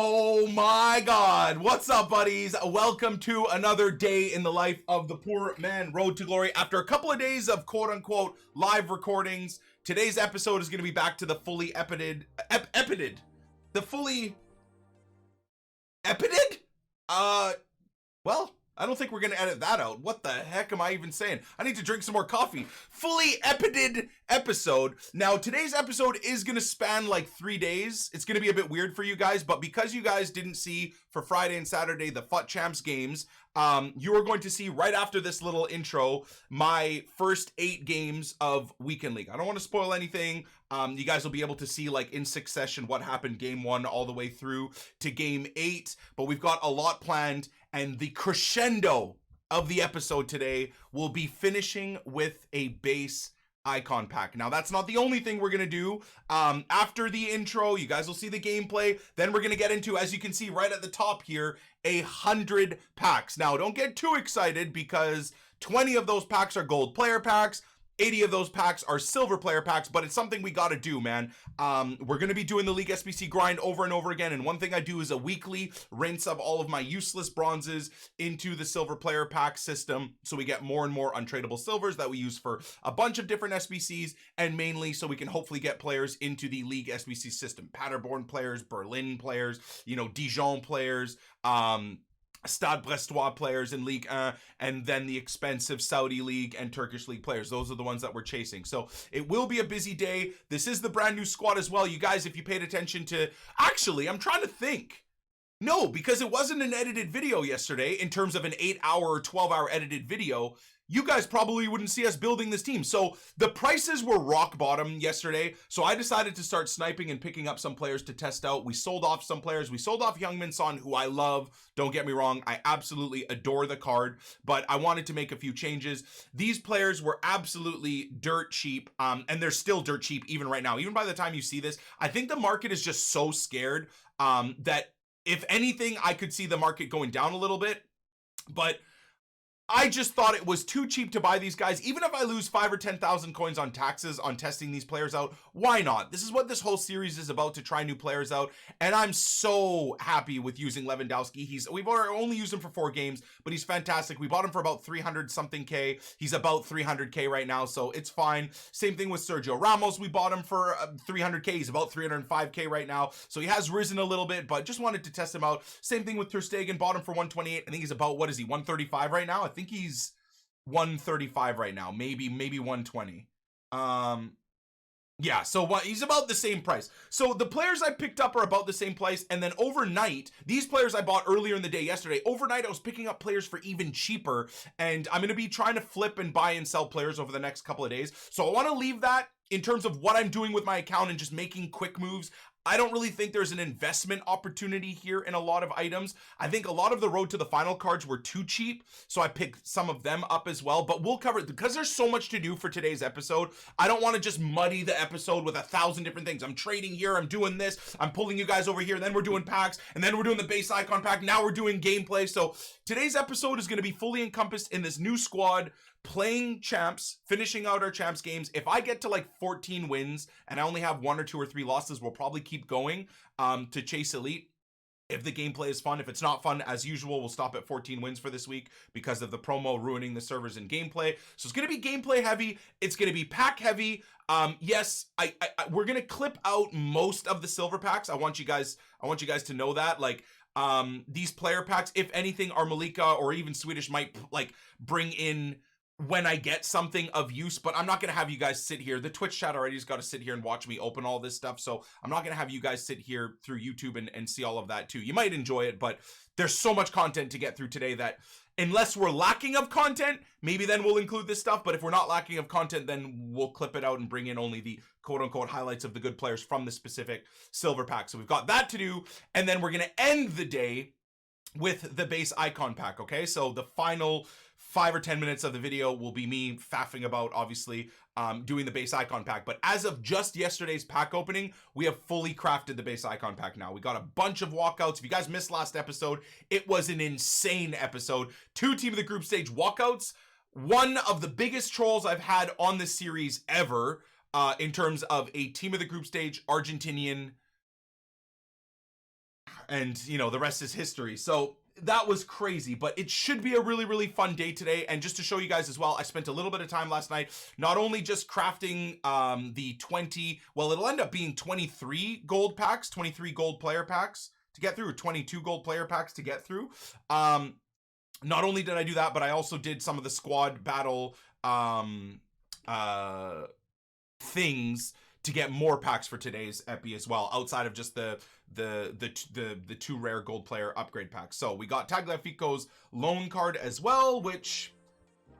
Oh my God. What's up, buddies? Welcome to another day in the life of the poor man road to glory. After a couple of days of quote unquote live recordings, today's episode is going to be back to the fully well, I don't think we're going to edit that out. What the heck am I even saying? I need to drink some more coffee. Fully epided episode. Now, today's episode is going to span like 3 days. It's going to be a bit weird for you guys, but because you guys didn't see for Friday and Saturday the FUT Champs games, you are going to see right after this little intro my first 8 games of Weekend League. I don't want to spoil anything. You guys will be able to see like in succession what happened game 1 all the way through to game 8, but we've got a lot planned. And the crescendo of the episode today will be finishing with a base icon pack. Now, that's not the only thing we're going to do. After the intro, you guys will see the gameplay. Then we're going to get into, as you can see right at the top here, 100 packs. Now, don't get too excited because 20 of those packs are gold player packs. 80 of those packs are silver player packs, but it's something we got to do, man. We're going to be doing the League SBC grind over and over again, and one thing I do is a weekly rinse of all of my useless bronzes into the silver player pack system, so we get more and more untradeable silvers that we use for a bunch of different SBCs, and mainly so we can hopefully get players into the League SBC system. Paderborn players, Berlin players, you know, Dijon players, Stade Brestois players in Ligue 1, and then the expensive Saudi League and Turkish League players. Those are the ones that we're chasing. So it will be a busy day. This is the brand new squad as well. You guys, if you paid attention to... Actually, I'm trying to think. No, because it wasn't an edited video yesterday in terms of an 8-hour or 12-hour edited video. You guys probably wouldn't see us building this team. So the prices were rock bottom yesterday. So I decided to start sniping and picking up some players to test out. We sold off some players. We sold off Heung-min Son, who I love. Don't get me wrong. I absolutely adore the card, but I wanted to make a few changes. These players were absolutely dirt cheap. And they're still dirt cheap even right now. Even by the time you see this, I think the market is just so scared that if anything, I could see the market going down a little bit, but I just thought it was too cheap to buy these guys. Even if I lose 5 or 10,000 coins on taxes on testing these players out, why not? This is what this whole series is about, to try new players out. And I'm so happy with using Lewandowski. We've only used him for 4 games, but he's fantastic. We bought him for about 300 something K. He's about 300K right now, so it's fine. Same thing with Sergio Ramos. We bought him for 300K. He's about 305K right now. So he has risen a little bit, but just wanted to test him out. Same thing with Ter Stegen. Bought him for 128. I think he's about, what is he, 135 right now? I think he's 135 right now, maybe 120. Yeah, so he's about the same price. So the players I picked up are about the same price, and then overnight, these players I bought earlier in the day yesterday, overnight I was picking up players for even cheaper, and I'm going to be trying to flip and buy and sell players over the next couple of days. So I want to leave that in terms of what I'm doing with my account and just making quick moves. I don't really think there's an investment opportunity here in a lot of items. I think a lot of the road to the final cards were too cheap, so I picked some of them up as well, but we'll cover it because there's so much to do for today's episode. I don't want to just muddy the episode with 1,000 different things. I'm trading here, I'm doing this, I'm pulling you guys over here, then we're doing packs, and then we're doing the base icon pack, now we're doing gameplay. So today's episode is going to be fully encompassed in this new squad, playing champs, finishing out our champs games. If I get to like 14 wins and I only have 1 or 2 or 3 losses, we'll probably keep going to chase elite if the gameplay is fun. If it's not fun, as usual, we'll stop at 14 wins for this week because of the promo ruining the servers in gameplay. So it's going to be gameplay heavy. It's going to be pack heavy. Yes, we're going to clip out most of the silver packs. I want you guys to know that, like, these player packs, if anything, our Malika or even Swedish might like bring in when I get something of use, but I'm not going to have you guys sit here. The Twitch chat already has got to sit here and watch me open all this stuff, so I'm not going to have you guys sit here through YouTube and see all of that too. You might enjoy it, but there's so much content to get through today that unless we're lacking of content, maybe then we'll include this stuff, but if we're not lacking of content, then we'll clip it out and bring in only the quote-unquote highlights of the good players from the specific silver pack. So we've got that to do, and then we're going to end the day with the base icon pack, okay? So the final 5 or 10 minutes of the video will be me faffing about, obviously, doing the base icon pack. But as of just yesterday's pack opening, we have fully crafted the base icon pack now. We got a bunch of walkouts. If you guys missed last episode, it was an insane episode. 2 team of the group stage walkouts. One of the biggest trolls I've had on this series ever, in terms of a team of the group stage Argentinian And, you know, the rest is history. So that was crazy, but it should be a really, really fun day today. And just to show you guys as well, I spent a little bit of time last night, not only just crafting the 20, well, it'll end up being 23 gold packs, 23 gold player packs to get through, or 22 gold player packs to get through. Not only did I do that, but I also did some of the squad battle things to get more packs for today's epi as well, outside of just the two rare gold player upgrade packs. So we got Tagliafico's loan card as well, which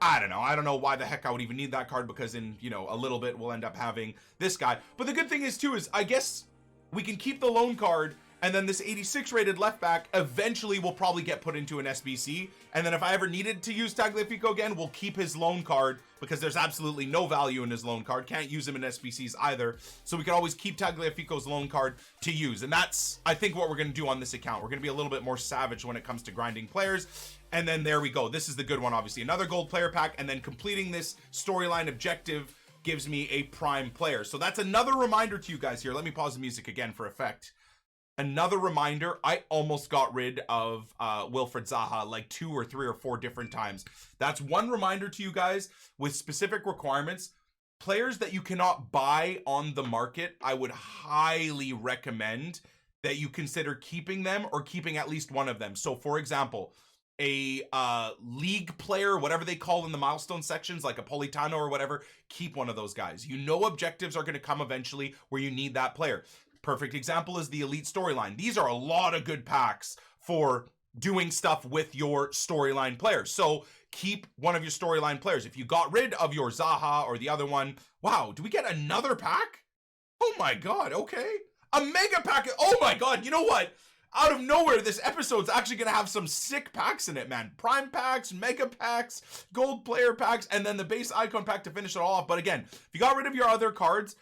I don't know why the heck I would even need that card, because in, you know, a little bit we'll end up having this guy. But the good thing is too, is I guess we can keep the loan card, and then this 86 rated left back eventually will probably get put into an SBC. And then if I ever needed to use Tagliafico again, we'll keep his loan card, because there's absolutely no value in his loan card. Can't use him in SBCs either. So we can always keep Tagliafico's loan card to use. And that's, I think, what we're going to do on this account. We're going to be a little bit more savage when it comes to grinding players. And then there we go. This is the good one, obviously. Another gold player pack, and then completing this storyline objective gives me a prime player. So that's another reminder to you guys here. Let me pause the music again for effect. Another reminder, I almost got rid of Wilfried Zaha like 2 or 3 or 4 different times. That's one reminder to you guys with specific requirements. Players that you cannot buy on the market, I would highly recommend that you consider keeping them, or keeping at least one of them. So for example, a league player, whatever they call in the milestone sections, like a Politano or whatever, keep one of those guys. You know objectives are going to come eventually where you need that player. Perfect example is the elite storyline. These are a lot of good packs for doing stuff with your storyline players. So keep one of your storyline players. If you got rid of your Zaha or the other one, wow, do we get another pack? Oh my God, okay. A mega pack. Oh my God, you know what? Out of nowhere, this episode's actually going to have some sick packs in it, man. Prime packs, mega packs, gold player packs, and then the base icon pack to finish it all off. But again, if you got rid of your other cards,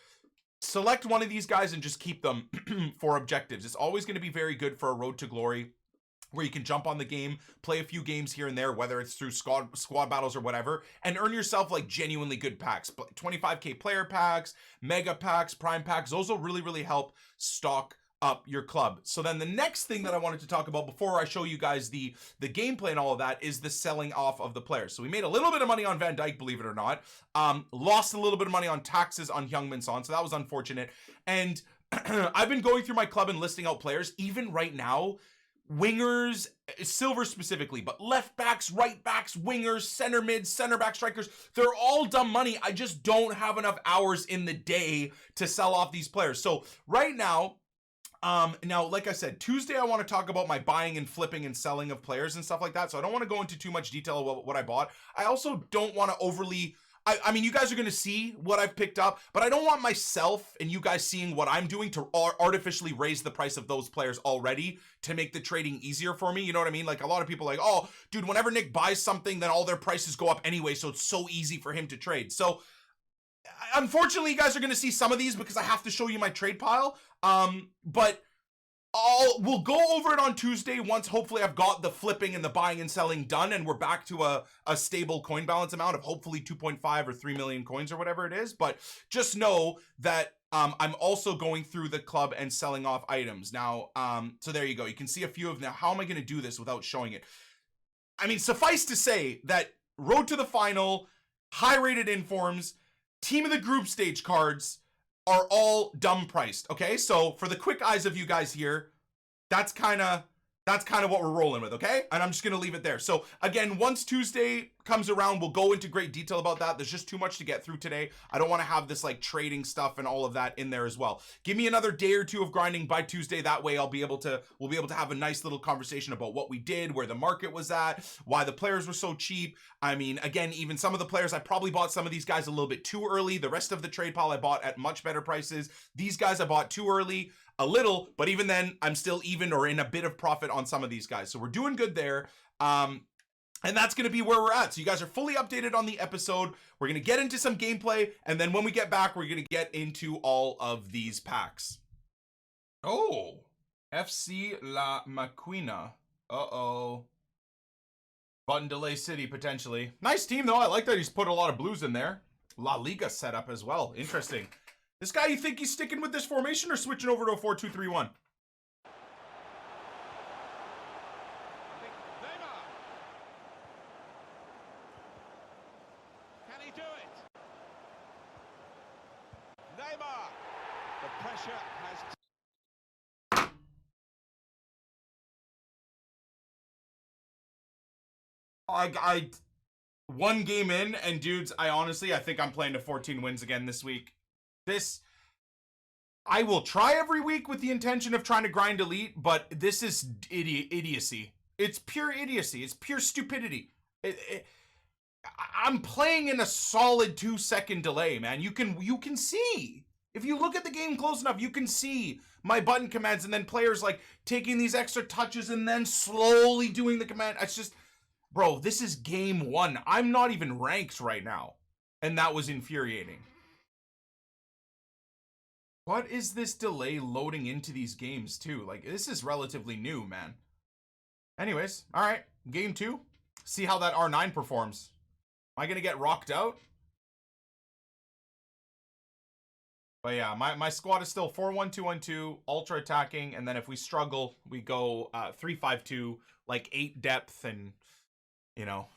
select one of these guys and just keep them for objectives. It's always going to be very good for a road to glory, where you can jump on the game, play a few games here and there, whether it's through squad battles or whatever, and earn yourself like genuinely good packs. 25k player packs, mega packs, prime packs. Those will really, really help stock up your club. So then the next thing that I wanted to talk about before I show you guys the gameplay and all of that is the selling off of the players. So we made a little bit of money on Van Dijk, believe it or not. Lost a little bit of money on taxes on Heung-min Son, so that was unfortunate. And I've been going through my club and listing out players. Even right now, wingers, silver specifically, but left backs, right backs, wingers, center mids, center back strikers, they're all dumb money. I just don't have enough hours in the day to sell off these players. So right now, like I said, Tuesday I want to talk about my buying and flipping and selling of players and stuff like that. So I don't want to go into too much detail about what I bought. I also don't want to overly, I mean, you guys are going to see what I've picked up, but I don't want myself and you guys seeing what I'm doing to artificially raise the price of those players already to make the trading easier for me. You know what I mean? Like a lot of people are like, oh, dude, whenever Nick buys something, then all their prices go up anyway. So it's so easy for him to trade. So unfortunately, you guys are going to see some of these because I have to show you my trade pile. But we'll go over it on Tuesday once hopefully I've got the flipping and the buying and selling done and we're back to a stable coin balance amount of hopefully 2.5 or 3 million coins or whatever it is. But just know that I'm also going through the club and selling off items now. So there you go. You can see a few of them. Now, how am I going to do this without showing it? I mean, suffice to say that road to the final, high rated informs, team of the group stage cards are all dumb priced. Okay, so for the quick eyes of you guys here, that's kind of what we're rolling with. Okay, and I'm just gonna leave it there. So again, once Tuesday comes around, we'll go into great detail about that. There's just too much to get through today. I don't want to have this like trading stuff and all of that in there as well. Give me another day or two of grinding by Tuesday. That way we'll be able to have a nice little conversation about what we did, where the market was at, why the players were so cheap. I mean, again, even some of the players, I probably bought some of these guys a little bit too early. The rest of the trade pile I bought at much better prices. These guys I bought too early, a little, but even then I'm still even or in a bit of profit on some of these guys. So we're doing good there. And that's going to be where we're at. So you guys are fully updated on the episode. We're going to get into some gameplay. And then when we get back, we're going to get into all of these packs. Oh, FC La Maquina. Uh-oh. Button Delay City, potentially. Nice team, though. I like that he's put a lot of blues in there. La Liga setup as well. Interesting. This guy, you think he's sticking with this formation or switching over to a 4-2-3-1? The pressure has... I one game in, and dudes, I think I'm playing to 14 wins again this week. I will try every week with the intention of trying to grind elite, but this is idiocy. It's pure idiocy. It's pure stupidity. I'm playing in a solid 2-second delay, man. You can see. If you look at the game close enough, you can see my button commands and then players like taking these extra touches and then slowly doing the command. It's just, bro, this is game 1. I'm not even ranked right now. And that was infuriating. What is this delay loading into these games too? Like, this is relatively new, man. Anyways, all right, game 2. See how that R9 performs. Am I gonna get rocked out? But yeah, my squad is still 4-1-2-1-2, ultra attacking, and then if we struggle, we go 3-5-2, like 8 depth and, you know,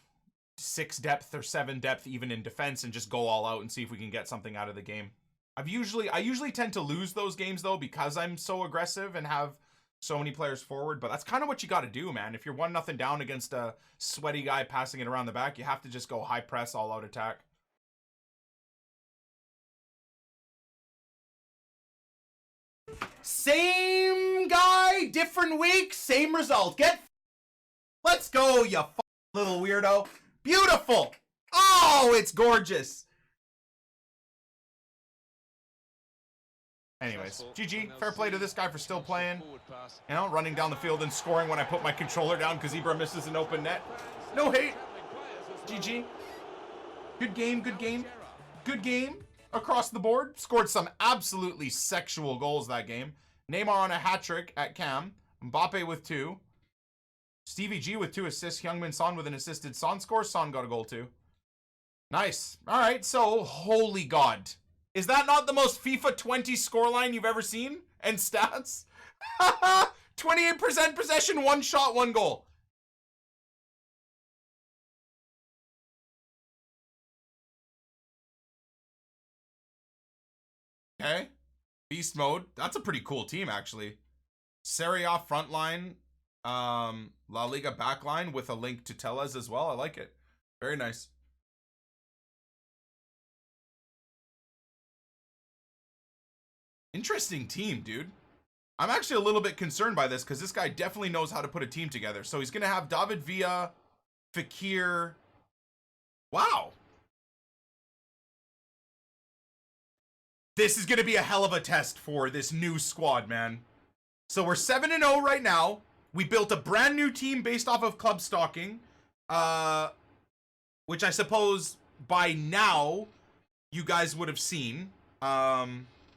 6 depth or 7 depth even in defense, and just go all out and see if we can get something out of the game. I usually tend to lose those games though because I'm so aggressive and have so many players forward, but that's kind of what you got to do, man. If you're 1-0 down against a sweaty guy passing it around the back, you have to just go high press, all out attack. Same guy, different week, same result. Let's go, you little weirdo. Beautiful. Oh, it's gorgeous. Anyways, GG. Fair play to this guy for still playing. You know, running down the field and scoring when I put my controller down because Ibra misses an open net. No hate. GG. Good game, good game. Good game across the board. Scored some absolutely sexual goals that game. Neymar on a hat-trick at Cam. Mbappe with 2. Stevie G with 2 assists. Heung-min Son with an assisted Son score. Son got a goal too. Nice. All right, so, holy God. Is that not the most FIFA 20 scoreline you've ever seen? And stats? 28% possession, 1 shot, 1 goal. Okay. Beast mode. That's a pretty cool team, actually. Serie A frontline. La Liga backline with a link to Tellez as well. I like it. Very nice. Interesting team, dude. I'm actually a little bit concerned by this because this guy definitely knows how to put a team together. So he's going to have David Villa, Fekir. Wow. This is going to be a hell of a test for this new squad, man. So we're 7-0 right now. We built a brand new team based off of club stocking, which I suppose by now you guys would have seen.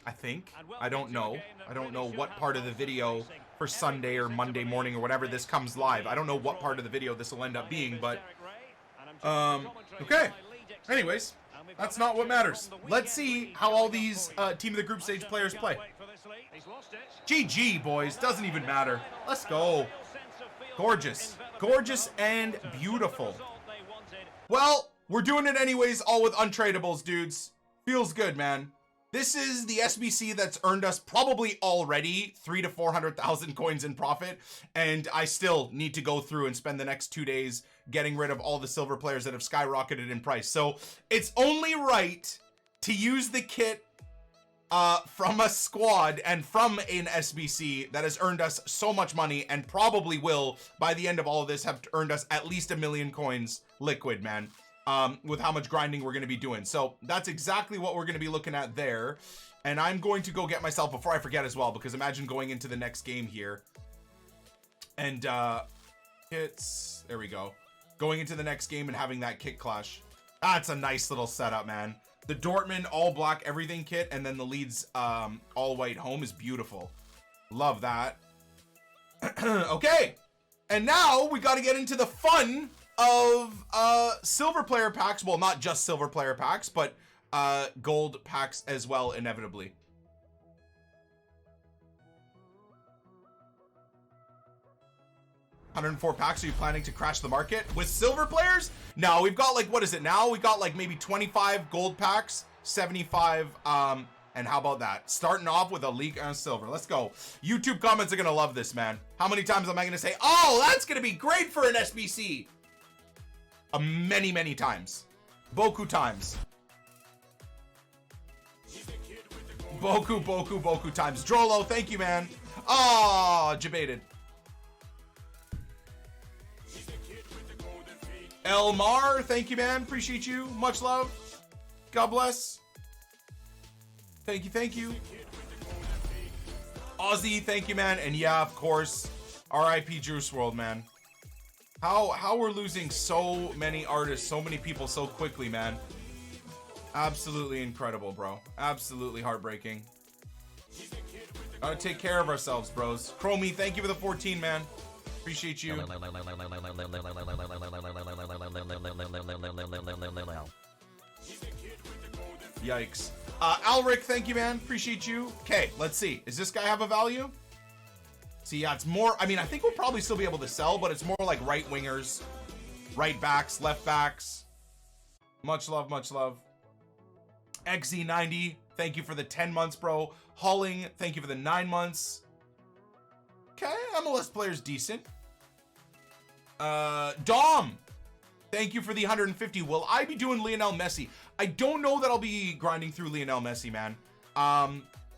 I think. I don't know. I don't know what part of the video for Sunday or Monday morning or whatever this comes live. I don't know what part of the video this will end up being, but okay. Anyways, that's not what matters. Let's see how all these team of the group stage players play. GG, boys. Doesn't even matter. Let's go. Gorgeous. Gorgeous and beautiful. Well, we're doing it anyways, all with untradables, dudes. Feels good, man. This is the SBC that's earned us probably already 300,000 to 400,000 coins in profit, and I still need to go through and spend the next 2 days getting rid of all the silver players that have skyrocketed in price. So it's only right to use the kit from a squad and from an SBC that has earned us so much money and probably will, by the end of all of this, have earned us at least 1 million coins liquid, man. With how much grinding we're going to be doing. So that's exactly what we're going to be looking at there. And I'm going to go get myself, before I forget as well, because imagine going into the next game here. And, hits, there we go. Going into the next game and having that kit clash. That's a nice little setup, man. The Dortmund all black everything kit, and then the Leeds, all white home is beautiful. Love that. Okay. And now we got to get into the fun of silver player packs. Well, not just silver player packs, but gold packs as well, inevitably. $104 packs. Are you planning to crash the market with silver players? No, we've got like, what is it now? We got like maybe 25 gold packs, 75 And how about that? Starting off with a League Silver. Let's go. YouTube comments are going to love this, man. How many times am I going to say, oh, that's going to be great for an SBC? Many, many times. Boku times. Boku times. Drolo, thank you, man. Oh, debated. Elmar, thank you, man. Appreciate you. Much love. God bless. Thank you, thank you. Ozzy, thank you, man. And yeah, of course, RIP Juice WRLD, man. How we're losing so many artists, so many people so quickly, man. Absolutely incredible, bro. Absolutely heartbreaking. Gotta take care of ourselves, bros. Chromie, thank you for the 14, man. Appreciate you. Yikes. Alric, thank you, man. Appreciate you. Okay, let's see. Does this guy have a value? See, yeah, it's more... I mean, I think we'll probably still be able to sell, but it's more like right wingers, right backs, left backs. Much love, much love. XZ90, thank you for the 10 months, bro. Halling, thank you for the 9 months. Okay, MLS player's decent. Dom, thank you for the 150. Will I be doing Lionel Messi? I don't know that I'll be grinding through Lionel Messi, man.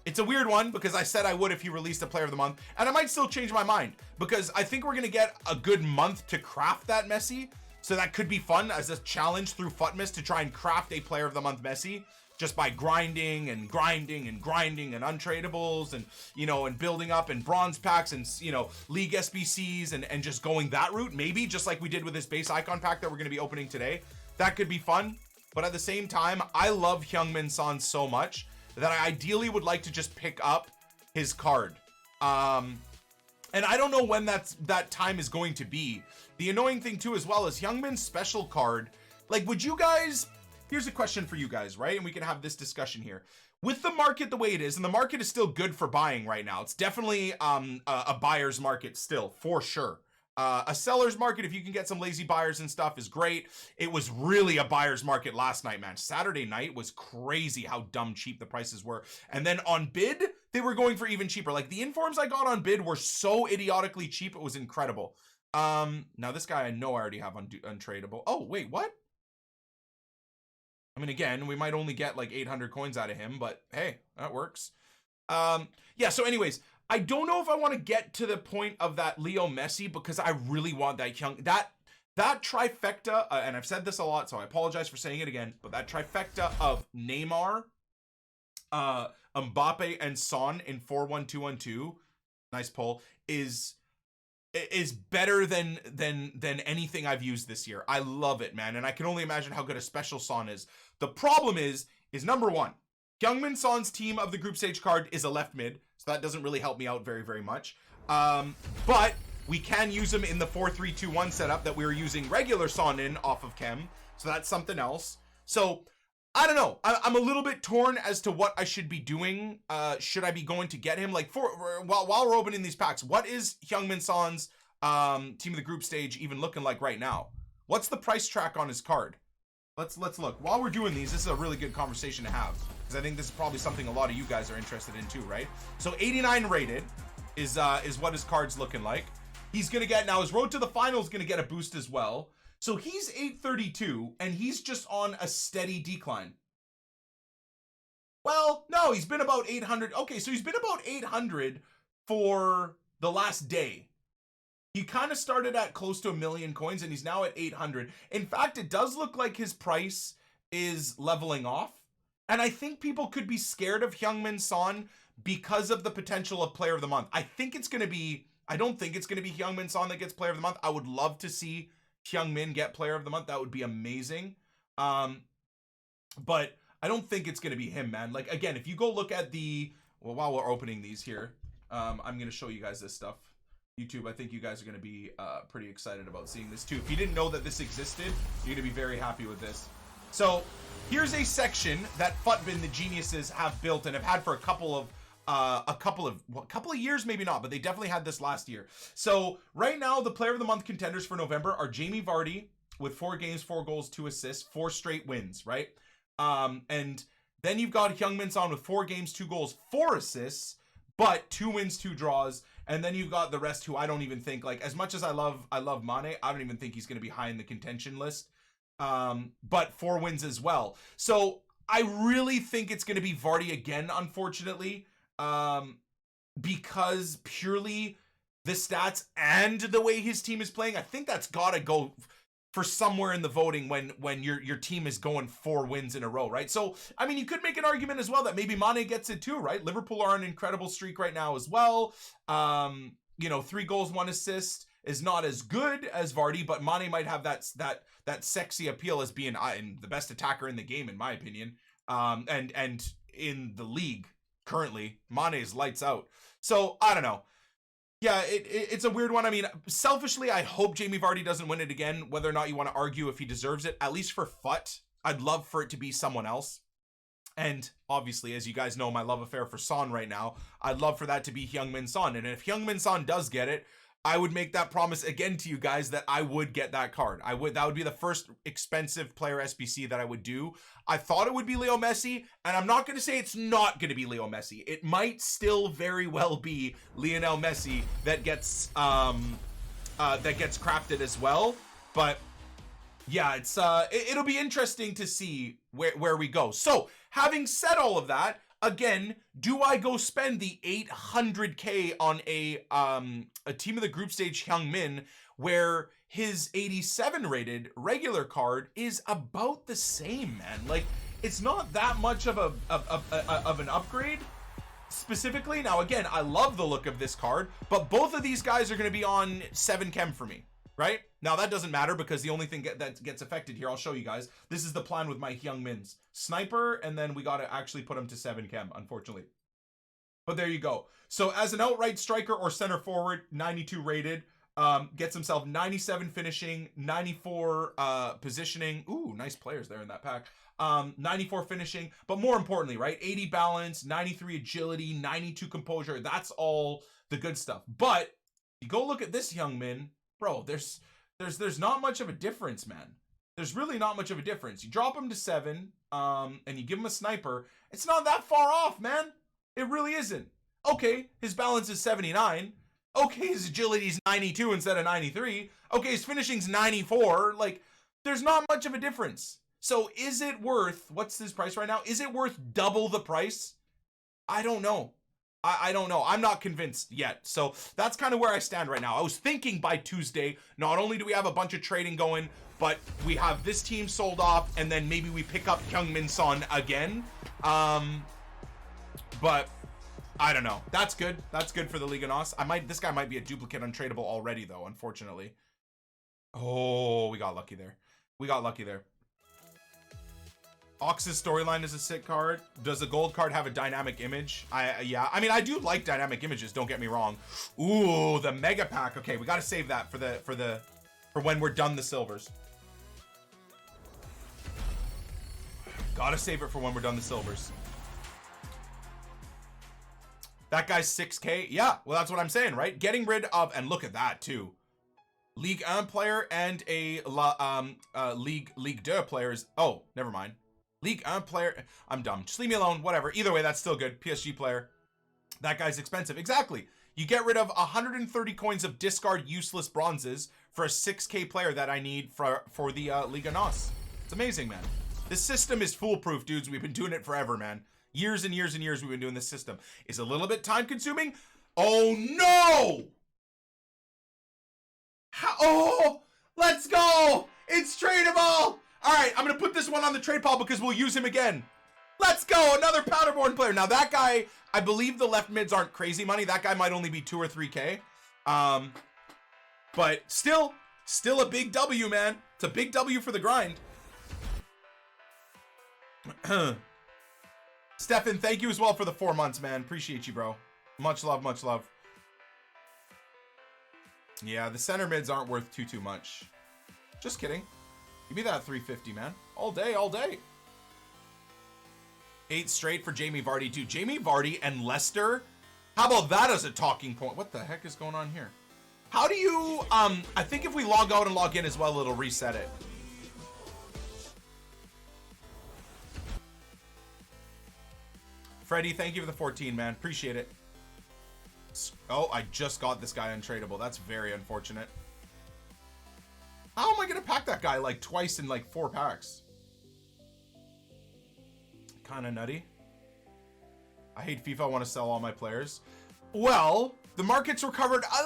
It's a weird one because I said I would if he released a player of the month, and I might still change my mind because I think we're gonna get a good month to craft that Messi. So that could be fun as a challenge through Futmas to try and craft a player of the month Messi just by grinding and untradables and, you know, and building up and bronze packs and, you know, league SBCs and just going that route. Maybe just like we did with this base icon pack that we're going to be opening today. That could be fun. But at the same time, I love Heung-min Son so much that I ideally would like to just pick up his card. And I don't know when that time is going to be. The annoying thing too as well is Heung-min's special card. Like, would you guys... Here's a question for you guys, right? And we can have this discussion here. With the market the way it is, and the market is still good for buying right now. It's definitely a buyer's market still, for sure. A seller's market, if you can get some lazy buyers and stuff, is great. It was really a buyer's market last night, man. Saturday night was crazy how dumb cheap the prices were. And then on bid, they were going for even cheaper. Like, the informs I got on bid were so idiotically cheap, it was incredible. Now this guy I know I already have untradeable. Oh, wait, what? I mean, again, we might only get like 800 coins out of him, but hey, that works. Yeah, so anyways, I don't know if I want to get to the point of that Leo Messi because I really want that that trifecta, and I've said this a lot, so I apologize for saying it again, but that trifecta of Neymar, Mbappe, and Son in 4-1-2-1-2, nice pull, is better than anything I've used this year. I love it, man, and I can only imagine how good a special Son is. The problem is number one, Heung-min Son's team of the group stage card is a left mid, so that doesn't really help me out very, very much. But we can use him in the 4-3-2-1 setup that we were using regular Son in off of Chem, so that's something else. So I don't know. I'm a little bit torn as to what I should be doing. Should I be going to get him? Like, while we're opening these packs, what is Heung-min Son's team of the group stage even looking like right now? What's the price track on his card? Let's look. While we're doing these, this is a really good conversation to have because I think this is probably something a lot of you guys are interested in too, right? So 89 rated is what his card's looking like. He's gonna get now his road to the final is gonna get a boost as well. So he's 832 and he's just on a steady decline. Well, no, he's been about 800. Okay, so he's been about 800 for the last day. He kind of started at close to 1 million coins and he's now at 800. In fact, it does look like his price is leveling off. And I think people could be scared of Heung-min Son because of the potential of player of the month. I don't think it's going to be Heung-min Son that gets player of the month. I would love to see Heung-min get player of the month. That would be amazing. But I don't think it's going to be him, man. Like, again, if you go look at while we're opening these here, I'm going to show you guys this stuff. YouTube, I think you guys are going to be pretty excited about seeing this too. If you didn't know that this existed, you're going to be very happy with this. So here's a section that Futbin, the geniuses, have built and have had for a couple of years, maybe not, but they definitely had this last year. So right now, the player of the month contenders for November are Jamie Vardy with 4 games, 4 goals, 2 assists, 4 straight wins, right? And Then you've got Heung-min Son with 4 games, 2 goals, 4 assists, but 2 wins, 2 draws. And then you've got the rest who I don't even think, like, as much as I love Mane, I don't even think he's going to be high in the contention list. But 4 wins as well. So I really think it's going to be Vardy again, unfortunately, because purely the stats and the way his team is playing. I think that's got to go for somewhere in the voting when your team is going 4 wins in a row, right? So, I mean, you could make an argument as well that maybe Mane gets it too, right? Liverpool are on an incredible streak right now as well. 3 goals, 1 assist is not as good as Vardy, but Mane might have that sexy appeal as being the best attacker in the game, in my opinion. And in the league currently, Mane is lights out. So, I don't know. Yeah, it's a weird one. I mean, selfishly, I hope Jamie Vardy doesn't win it again, whether or not you want to argue if he deserves it, at least for FUT. I'd love for it to be someone else. And obviously, as you guys know, my love affair for Son right now, I'd love for that to be Heung-min Son. And if Heung-min Son does get it, I would make that promise again to you guys that I would get that card. That would be the first expensive player SBC that I would do. I thought it would be Leo Messi, and I'm not going to say it's not going to be Leo Messi. It might still very well be Lionel Messi that gets crafted as well. But yeah, it'll be interesting to see where we go. So, having said all of that, again, do I go spend the 800k on a team of the group stage Heung-min where his 87 rated regular card is about the same, man? Like, it's not that much of an upgrade specifically. Now, again, I love the look of this card, but both of these guys are going to be on 7 chem for me, right? Now, that doesn't matter because the only thing that gets affected here, I'll show you guys. This is the plan with my Heung-mins. Sniper, and then we got to actually put him to 7 chem, unfortunately. But there you go. So as an outright striker or center forward, 92 rated, gets himself 97 finishing, 94 positioning. Ooh, nice players there in that pack. 94 finishing, but more importantly, right? 80 balance, 93 agility, 92 composure. That's all the good stuff. But you go look at this Heung-min, bro, there's not much of a difference, man. There's really not much of a difference. You drop him to 7, and you give him a sniper. It's not that far off, man. It really isn't. Okay, his balance is 79. Okay, his agility is 92 instead of 93. Okay, his finishing's 94. Like, there's not much of a difference. So is it worth, what's his price right now? Is it worth double the price? I don't know. I don't know. I'm not convinced yet. So that's kind of where I stand right now. I was thinking by Tuesday, not only do we have a bunch of trading going, but we have this team sold off, and then maybe we pick up Heung-min Son again. But I don't know. That's good. That's good for the Liga NOS. This guy might be a duplicate untradeable already, though, unfortunately. Oh, we got lucky there. We got lucky there. Ox's storyline is a sick card. Does the gold card have a dynamic image? Yeah. I mean, I do like dynamic images, don't get me wrong. Ooh, the mega pack. Okay, we got to save that for when we're done the silvers. Gotta save it for when we're done the silvers. That guy's 6k. Yeah, well, that's what I'm saying, right? Getting rid of, and look at that too. League 1 player and a League 2 players. Oh, never mind. League 1 player. I'm dumb. Just leave me alone. Whatever. Either way, that's still good. PSG player. That guy's expensive. Exactly. You get rid of 130 coins of discard useless bronzes for a 6k player that I need for the Liga NOS. It's amazing, man. This system is foolproof, dudes. We've been doing it forever, man. Years and years and years we've been doing this system. It's a little bit time consuming. Oh no! Oh, let's go! It's tradable! Alright, I'm gonna put this one on the trade pile because we'll use him again. Let's go! Another Powderborn player. Now that guy, I believe the left mids aren't crazy money. That guy might only be 2 or 3k. But still a big W, man. It's a big W for the grind. Stefan, thank you as well for the 4 months, man. Appreciate you, bro. Much love, much love. Yeah, the center mids aren't worth too much. Just kidding. Give me that 350, man. All day, all day. 8 straight for Jamie Vardy, too. Jamie Vardy and Leicester. How about that as a talking point? What the heck is going on here? How do you, I think if we log out and log in as well, it'll reset it. Freddie, thank you for the 14, man. Appreciate it. Oh, I just got this guy untradeable. That's very unfortunate. How am I going to pack that guy like twice in like 4 packs? Kind of nutty. I hate FIFA. I want to sell all my players. Well, the market's recovered a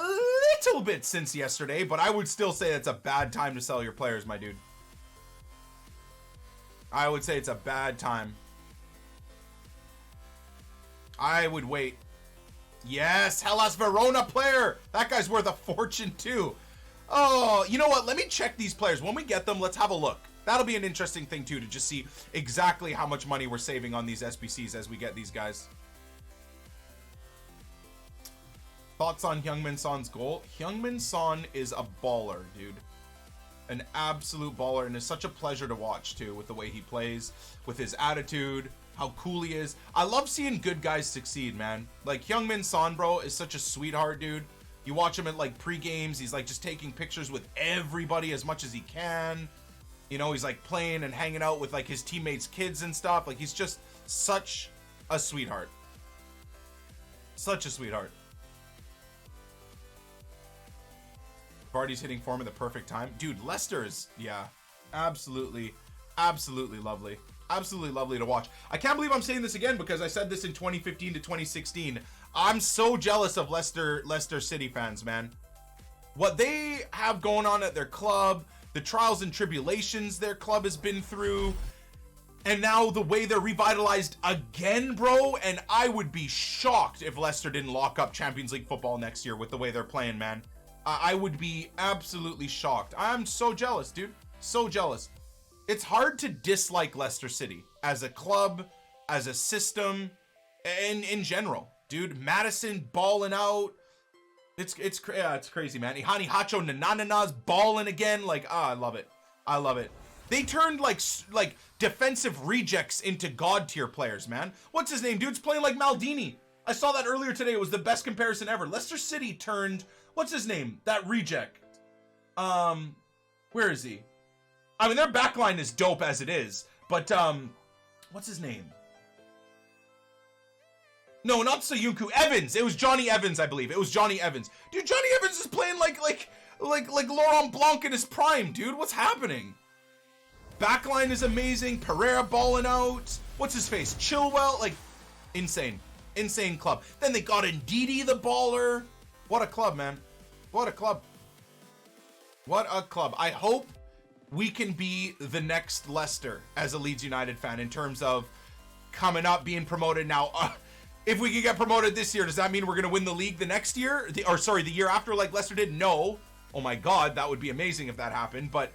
little bit since yesterday, but I would still say it's a bad time to sell your players, my dude. I would say it's a bad time. I would wait. Yes, Hellas Verona player. That guy's worth a fortune too. Oh, you know what? Let me check these players. When we get them, let's have a look. That'll be an interesting thing too, to just see exactly how much money we're saving on these SBCs as we get these guys. Thoughts on Heung-min Son's goal? Heung-min Son is a baller, dude. An absolute baller, and it's such a pleasure to watch too, with the way he plays, with his attitude, how cool he is. I love seeing good guys succeed, man. Like Heung-min Son, bro, is such a sweetheart, dude. You watch him at like pre-games, he's like just taking pictures with everybody as much as he can. You know, he's like playing and hanging out with like his teammates' kids and stuff. Like he's just such a sweetheart. Such a sweetheart. Vardy's hitting form at the perfect time. Dude, Leicester's, yeah, absolutely, absolutely lovely. Absolutely lovely to watch. I can't believe I'm saying this again because I said this in 2015 to 2016. I'm so jealous of Leicester City fans, man. What they have going on at their club, the trials and tribulations their club has been through, and now the way they're revitalized again, bro. And I would be shocked if Leicester didn't lock up Champions League football next year with the way they're playing, man. I would be absolutely shocked. I'm so jealous, dude. So jealous. It's hard to dislike Leicester City as a club, as a system, and in general, dude. Madison balling out. It's crazy, man. Ihani Hacho Nanana's balling again. Like, I love it. I love it. They turned like defensive rejects into god tier players, man. What's his name? Dude's playing like Maldini. I saw that earlier today. It was the best comparison ever. Leicester City turned, what's his name? That reject. Where is he? I mean, their backline is dope as it is, but what's his name? No, not Soyuncu. Evans. It was Johnny Evans, I believe. It was Johnny Evans. Dude, Johnny Evans is playing like Laurent Blanc in his prime, dude. What's happening? Backline is amazing. Pereira balling out. What's his face? Chilwell. Like, insane. Insane club. Then they got Ndidi the baller. What a club, man. What a club. What a club. I hope we can be the next Leicester as a Leeds United fan in terms of coming up, being promoted. Now, if we can get promoted this year, does that mean we're going to win the league the next year? The year after like Leicester did? No. Oh my God, that would be amazing if that happened. But,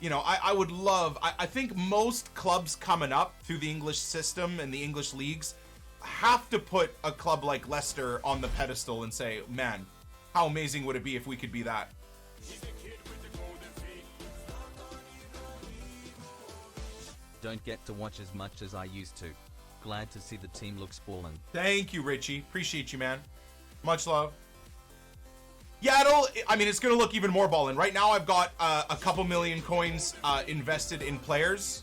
you know, I would love, I think most clubs coming up through the English system and the English leagues have to put a club like Leicester on the pedestal and say, man, how amazing would it be if we could be that? Don't get to watch as much as I used to. Glad to see the team looks ballin'. Thank you, Richie. Appreciate you, man. Much love. Yeah, it's going to look even more ballin'. Right now, I've got a couple million coins invested in players.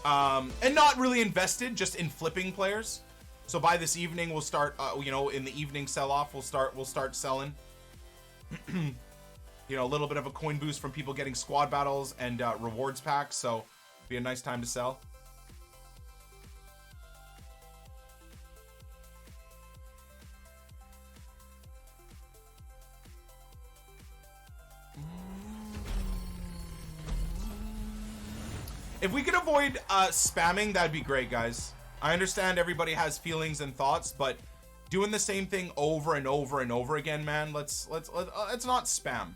And not really invested, just in flipping players. So by this evening, we'll start, in the evening sell-off, we'll start selling. A little bit of a coin boost from people getting squad battles and rewards packs. So be a nice time to sell. If we could avoid spamming, that'd be great, guys. I understand everybody has feelings and thoughts, but doing the same thing over and over and over again, man, let's not spam.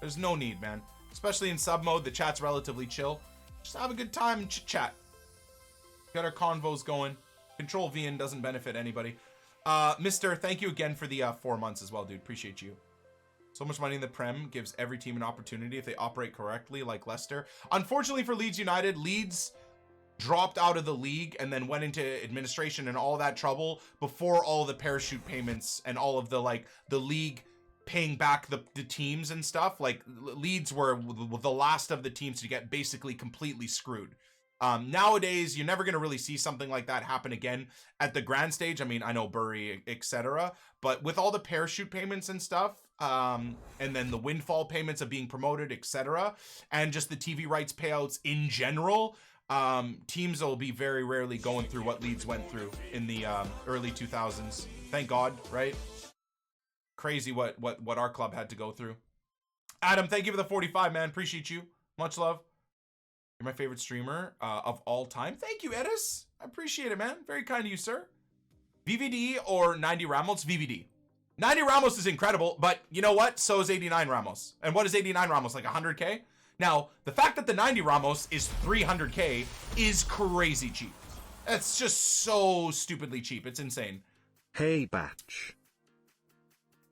There's no need, man. Especially in sub mode, the chat's relatively chill. Just have a good time and chat. Got our convos going. Control V and doesn't benefit anybody. Mister, thank you again for the 4 months as well, dude. Appreciate you. So much money in the Prem gives every team an opportunity if they operate correctly, like Leicester. Unfortunately for Leeds United, Leeds dropped out of the league and then went into administration and all that trouble before all the parachute payments and all of the league paying back the teams and stuff. Like, Leeds were the last of the teams to get basically completely screwed. Nowadays, you're never going to really see something like that happen again at the grand stage. I mean, I know Bury, etc. But with all the parachute payments and stuff, and then the windfall payments of being promoted, etc., and just the TV rights payouts in general, teams will be very rarely going through what Leeds went through in the early 2000s. Thank God, right? Crazy what our club had to go through. Adam, thank you for the 45, man. Appreciate you. Much love. You're my favorite streamer of all time. Thank you, Edis. I appreciate it, man. Very kind of you, sir. VVD or 90 Ramos? VVD. 90 Ramos is incredible, but you know what? So is 89 Ramos. And what is 89 Ramos? Like 100K? Now, the fact that the 90 Ramos is 300K is crazy cheap. That's just so stupidly cheap. It's insane. Hey, Batch.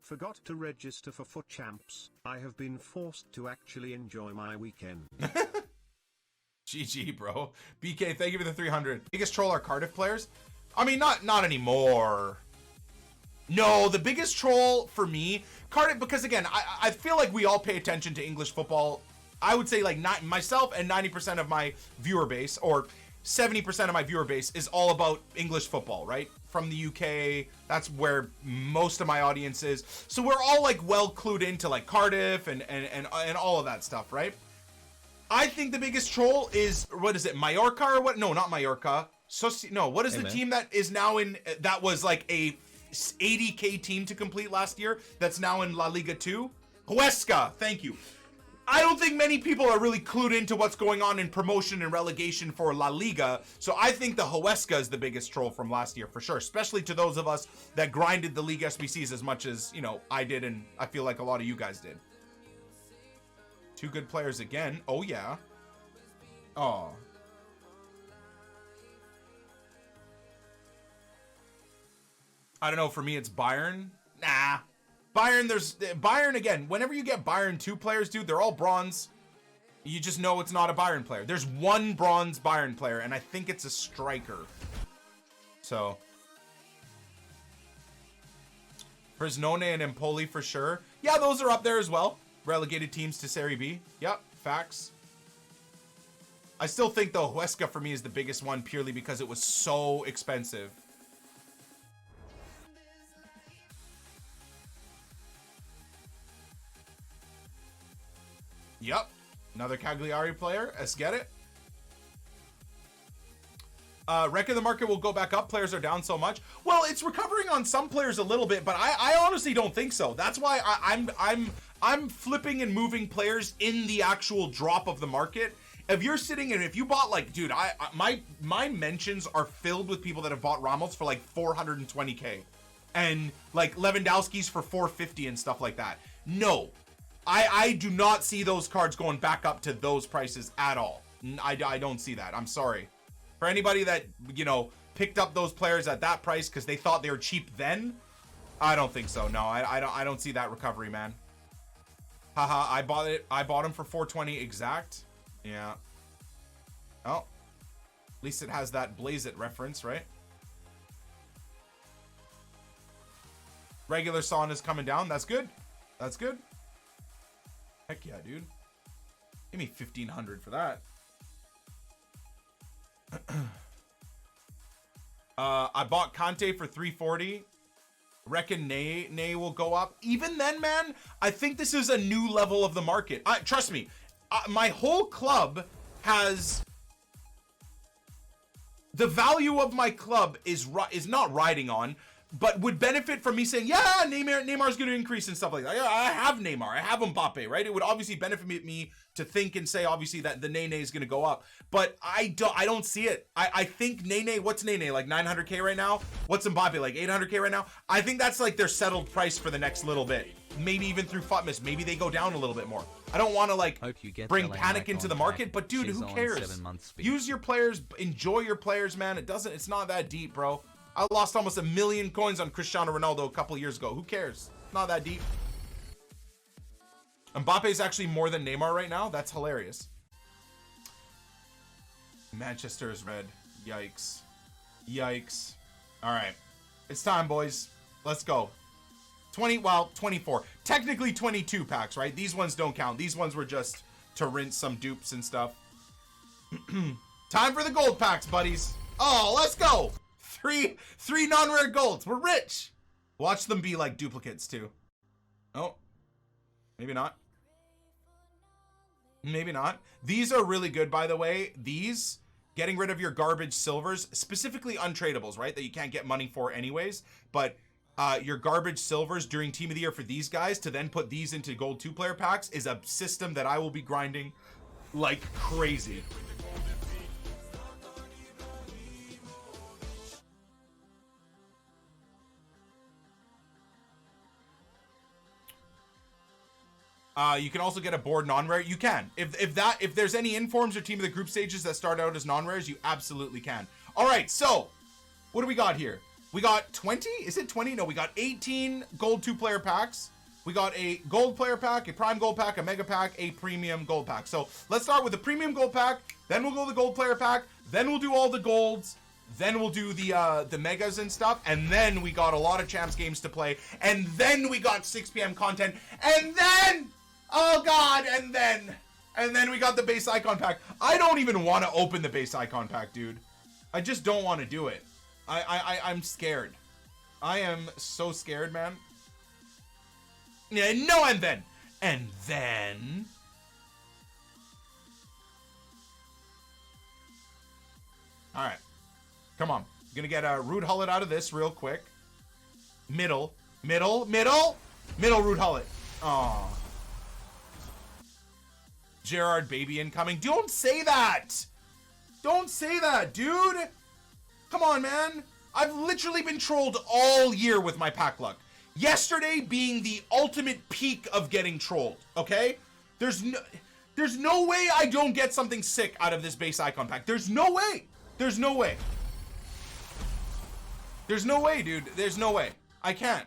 Forgot to register for Foot Champs. I have been forced to actually enjoy my weekend. GG, bro. BK, thank you for the 300. Biggest troll are Cardiff players? I mean, not anymore. No, the biggest troll for me, Cardiff, because again, I feel like we all pay attention to English football. I would say like myself and 90% of my viewer base, or 70% of my viewer base, is all about English football, right? From the UK, that's where most of my audience is. So we're all like well clued into like Cardiff and all of that stuff, right? I think the biggest troll is, what is it, Mallorca or what? No, not Mallorca. No, what is the team that is now in, that was like a 80K team to complete last year that's now in La Liga 2? Huesca, thank you. I don't think many people are really clued into what's going on in promotion and relegation for La Liga, so I think the Huesca is the biggest troll from last year for sure, especially to those of us that grinded the League SBCs as much as, you know, I did, and I feel like a lot of you guys did. Two good players again. Oh, yeah. Oh. I don't know. For me, it's Bayern. Nah. Bayern again. Whenever you get Bayern 2 players, dude, they're all bronze. You just know it's not a Bayern player. There's one bronze Bayern player, and I think it's a striker. So. Fresnone and Empoli for sure. Yeah, those are up there as well. Relegated teams to Serie B. Yep, facts. I still think though Huesca for me is the biggest one purely because it was so expensive. Yep, another Cagliari player. Let's get it. Reckon the market will go back up. Players are down so much. Well, it's recovering on some players a little bit, but I honestly don't think so. That's why I'm flipping and moving players in the actual drop of the market. If you're sitting and if you bought like, dude, my mentions are filled with people that have bought Ramos for like 420K and like Lewandowski's for 450 and stuff like that. No, I do not see those cards going back up to those prices at all. I don't see that. I'm sorry. For anybody that, you know, picked up those players at that price because they thought they were cheap then, I don't think so. No, I don't see that recovery, man. Haha, I bought him for 420 exact. Yeah. Oh. At least it has that Blaze It reference, right? Regular Son is coming down. That's good. That's good. Heck yeah, dude. Give me 1,500 for that. I bought Conte for 340. Reckon Nay will go up. Even then, man, I think this is a new level of the market. Trust me, my whole club has... The value of my club is not riding on, but would benefit from me saying, yeah, Neymar's going to increase and stuff like that. Yeah, I have Neymar. I have Mbappe, right? It would obviously benefit me to think and say, obviously, that the Nene is going to go up. But I don't see it. I think Nene, what's Nene? Like 900K right now? What's Mbappe? Like 800K right now? I think that's like their settled price for the next little bit. Maybe even through Futmas. Maybe they go down a little bit more. I don't want to like bring panic into the market, but dude, who cares? Use your players, enjoy your players, man. It's not that deep, bro. I lost almost 1 million coins on Cristiano Ronaldo a couple years ago. Who cares? Not that deep. Mbappe is actually more than Neymar right now. That's hilarious. Manchester is red. Yikes. Yikes. All right. It's time, boys. Let's go. 24. Technically 22 packs, right? These ones don't count. These ones were just to rinse some dupes and stuff. Time for the gold packs, buddies. Oh, let's go. Three non-rare golds. We're rich. Watch them be like duplicates too. Oh, maybe not. Maybe not. These are really good, by the way. These, getting rid of your garbage silvers, specifically untradables, right? That you can't get money for anyways. But your garbage silvers during Team of the Year for these guys to then put these into gold 2-player packs is a system that I will be grinding like crazy. You can also get a board non-rare. You can. If there's any informs or Team of the Group stages that start out as non-rares, you absolutely can. All right, so what do we got here? We got 20? Is it 20? No, we got 18 gold 2-player packs. We got a gold player pack, a prime gold pack, a mega pack, a premium gold pack. So let's start with the premium gold pack. Then we'll go to the gold player pack. Then we'll do all the golds. Then we'll do the megas and stuff. And then we got a lot of champs games to play. And then we got 6 p.m. content. And then... oh god, and then we got the base icon pack. I don't even want to open the base icon pack, dude. I just don't want to do it. I'm scared. I am so scared, man. Yeah, no, and then all right, come on. Gonna get a Rude Hullet out of this real quick. Middle Rude Hullet. Aw. Gerard baby incoming. Don't say that. Don't say that, dude. Come on, man. I've literally been trolled all year with my pack luck. Yesterday being the ultimate peak of getting trolled, okay? There's no way I don't get something sick out of this base icon pack. There's no way. There's no way. There's no way, dude. There's no way. I can't.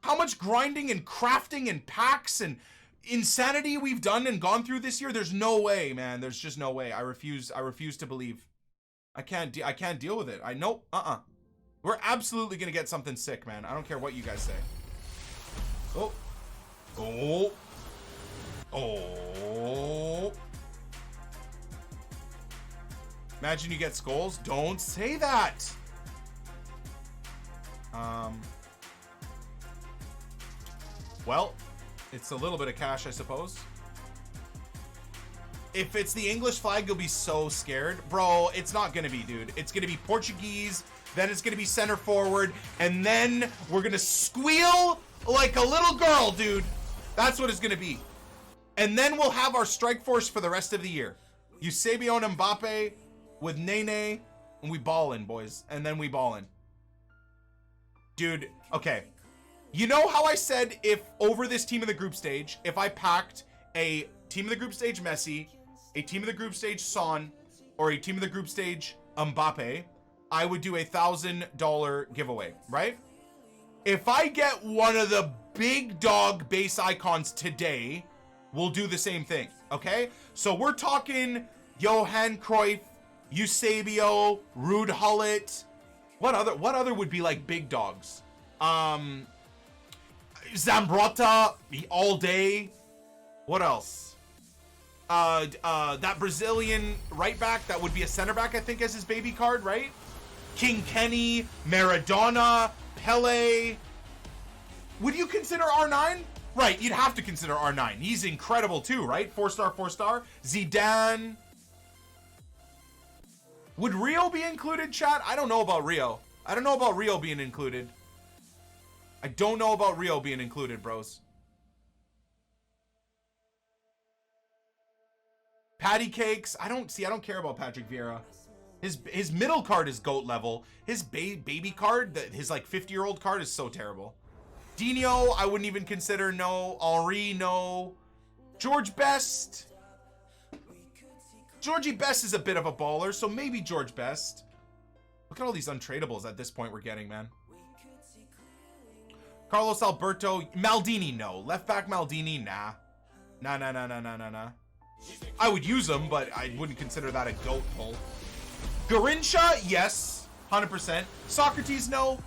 How much grinding and crafting and packs and insanity we've done and gone through this year, there's no way, man. There's just no way. I refuse to believe. I can't deal with it. We're absolutely gonna get something sick, man. I don't care what you guys say. Oh. Imagine you get skulls. Don't say that. Well, it's a little bit of cash, I suppose. If it's the English flag, you'll be so scared. Bro, it's not gonna be, dude. It's gonna be Portuguese, then it's gonna be center forward, and then we're gonna squeal like a little girl, dude. That's what it's gonna be. And then we'll have our strike force for the rest of the year. Eusebio and Mbappe with Nene, and we ballin', boys. And then we ballin'. Dude, okay. You know how I said if over this Team of the Group stage, if I packed a Team of the Group stage Messi, a Team of the Group stage Son, or a Team of the Group stage Mbappe, I would do a $1,000 giveaway, right? If I get one of the big dog base icons today, we'll do the same thing, okay? So we're talking Johan Cruyff, Eusebio, Rude Hullet. What other would be like big dogs? Zambrotta all day. What else? That Brazilian right back that would be a center back, I think, as his baby card, right? King Kenny, Maradona, Pele. Would you consider R9? Right, you'd have to consider R9. He's incredible too, right? 4-star, 4-star. Zidane. Would Rio be included, chat? I don't know about Rio. I don't know about Rio being included. I don't know about Rio being included, bros. Patty cakes. I don't care about Patrick Vieira. His middle card is GOAT level. His baby card, his like 50-year-old card is so terrible. Dino, I wouldn't even consider, no. Henri, no. George Best. Georgie Best is a bit of a baller, so maybe George Best. Look at all these untradables at this point we're getting, man. Carlos Alberto. Maldini, no. Left back Maldini, nah. Nah. I would use him, but I wouldn't consider that a GOAT pull. Garincha, yes. 100%. Socrates, no.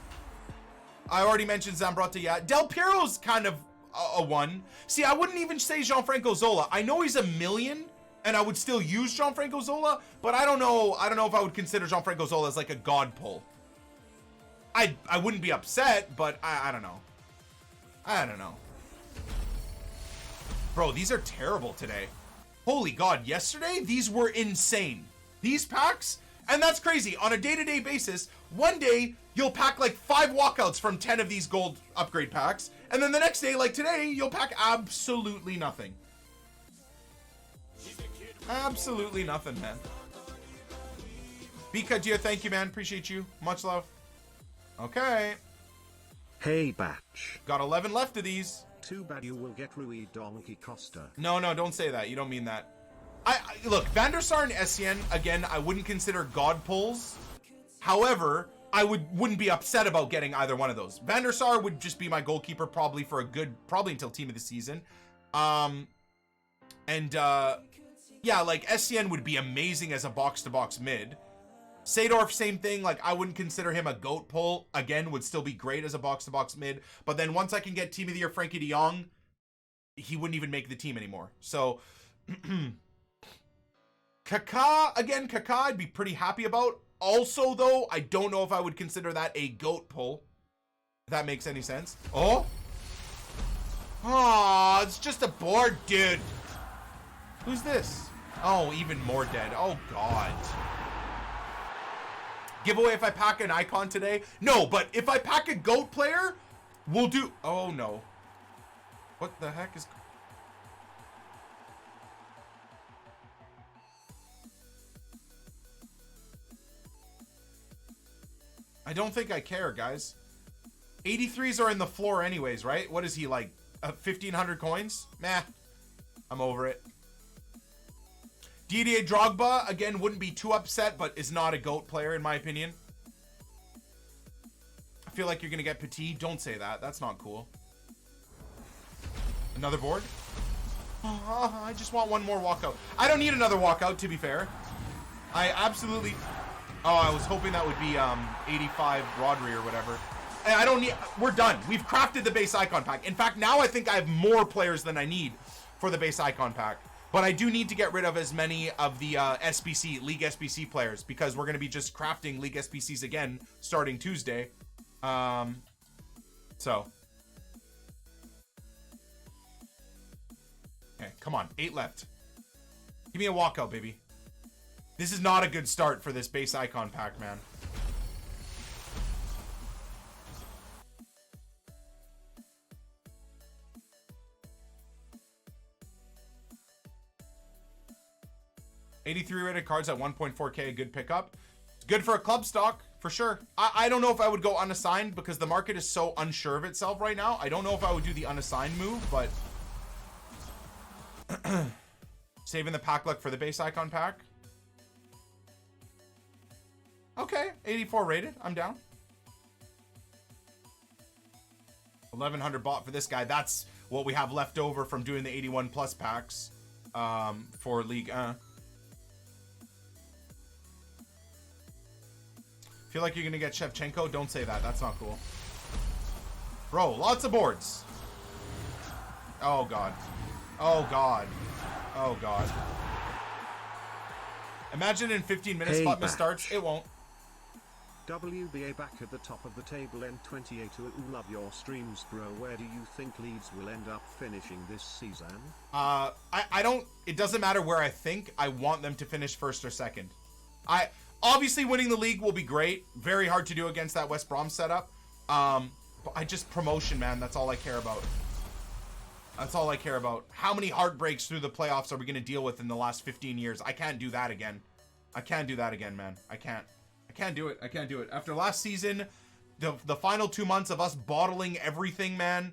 I already mentioned Zambrotta, yeah. Del Piero's kind of a one. See, I wouldn't even say Gianfranco Zola. I know he's a million, and I would still use Gianfranco Zola, but I don't know if I would consider Gianfranco Zola as like a god pull. I wouldn't be upset, but I don't know. I don't know. Bro, these are terrible today. Holy God, yesterday, these were insane. These packs, and that's crazy. On a day-to-day basis, one day, you'll pack like 5 walkouts from 10 of these gold upgrade packs, and then the next day, like today, you'll pack absolutely nothing. Absolutely nothing, man. Bika, thank you, man. Appreciate you. Much love. Okay. Hey, Batch. Got 11 left of these. Too bad you will get Rui Donkey Costa. No, don't say that. You don't mean that. Look, Van der Sar and Essien, again, I wouldn't consider god pulls. However, I wouldn't be upset about getting either one of those. Van der Sar would just be my goalkeeper probably until team of the season. Yeah, like Essien would be amazing as a box-to-box mid. Seedorf, same thing. Like, I wouldn't consider him a GOAT pull. Again, would still be great as a box-to-box mid. But then once I can get team of the year Frankie de Jong, he wouldn't even make the team anymore. So, Kaká, I'd be pretty happy about. Also, though, I don't know if I would consider that a GOAT pull. If that makes any sense. Oh, it's just a board, dude. Who's this? Oh, even more dead. Oh, God. Giveaway if I pack an icon today? No, but if I pack a GOAT player, we'll do... Oh, no. What the heck is... I don't think I care, guys. 83s are in the floor anyways, right? What is he, like, 1,500 coins? Meh. I'm over it. Didier Drogba, again, wouldn't be too upset, but is not a GOAT player, in my opinion. I feel like you're going to get Petit. Don't say that. That's not cool. Another board? Oh, I just want one more walkout. I don't need another walkout, to be fair. I absolutely... Oh, I was hoping that would be 85 Rodri or whatever. And I don't need... We're done. We've crafted the base icon pack. In fact, now I think I have more players than I need for the base icon pack. But I do need to get rid of as many of the SBC, League SBC players, because we're going to be just crafting League SBCs again starting Tuesday. So. Okay, come on. 8 left. Give me a walkout, baby. This is not a good start for this base icon pack, man. $83 rated cards at 1.4K, a good pickup. It's good for a club stock, for sure. I don't know if I would go unassigned because the market is so unsure of itself right now. I don't know if I would do the unassigned move, but... Saving the pack luck for the base icon pack. Okay, 84 rated. I'm down. 1,100 bought for this guy. That's what we have left over from doing the 81 plus packs for League. Feel like you're gonna get Shevchenko? Don't say that. That's not cool. Bro, lots of boards. Oh, God. Oh, God. Oh, God. Imagine in 15 minutes hey, Spot starts. It won't. WBA back at the top of the table, N28. Love your streams, bro. Where do you think Leeds will end up finishing this season? I don't... It doesn't matter where I think. I want them to finish first or second. Obviously, winning the league will be great. Very hard to do against that West Brom setup. But I just... Promotion, man. That's all I care about. That's all I care about. How many heartbreaks through the playoffs are we going to deal with in the last 15 years? I can't do that again. I can't do that again, man. I can't do it. I can't do it. After last season, the final 2 months of us bottling everything, man.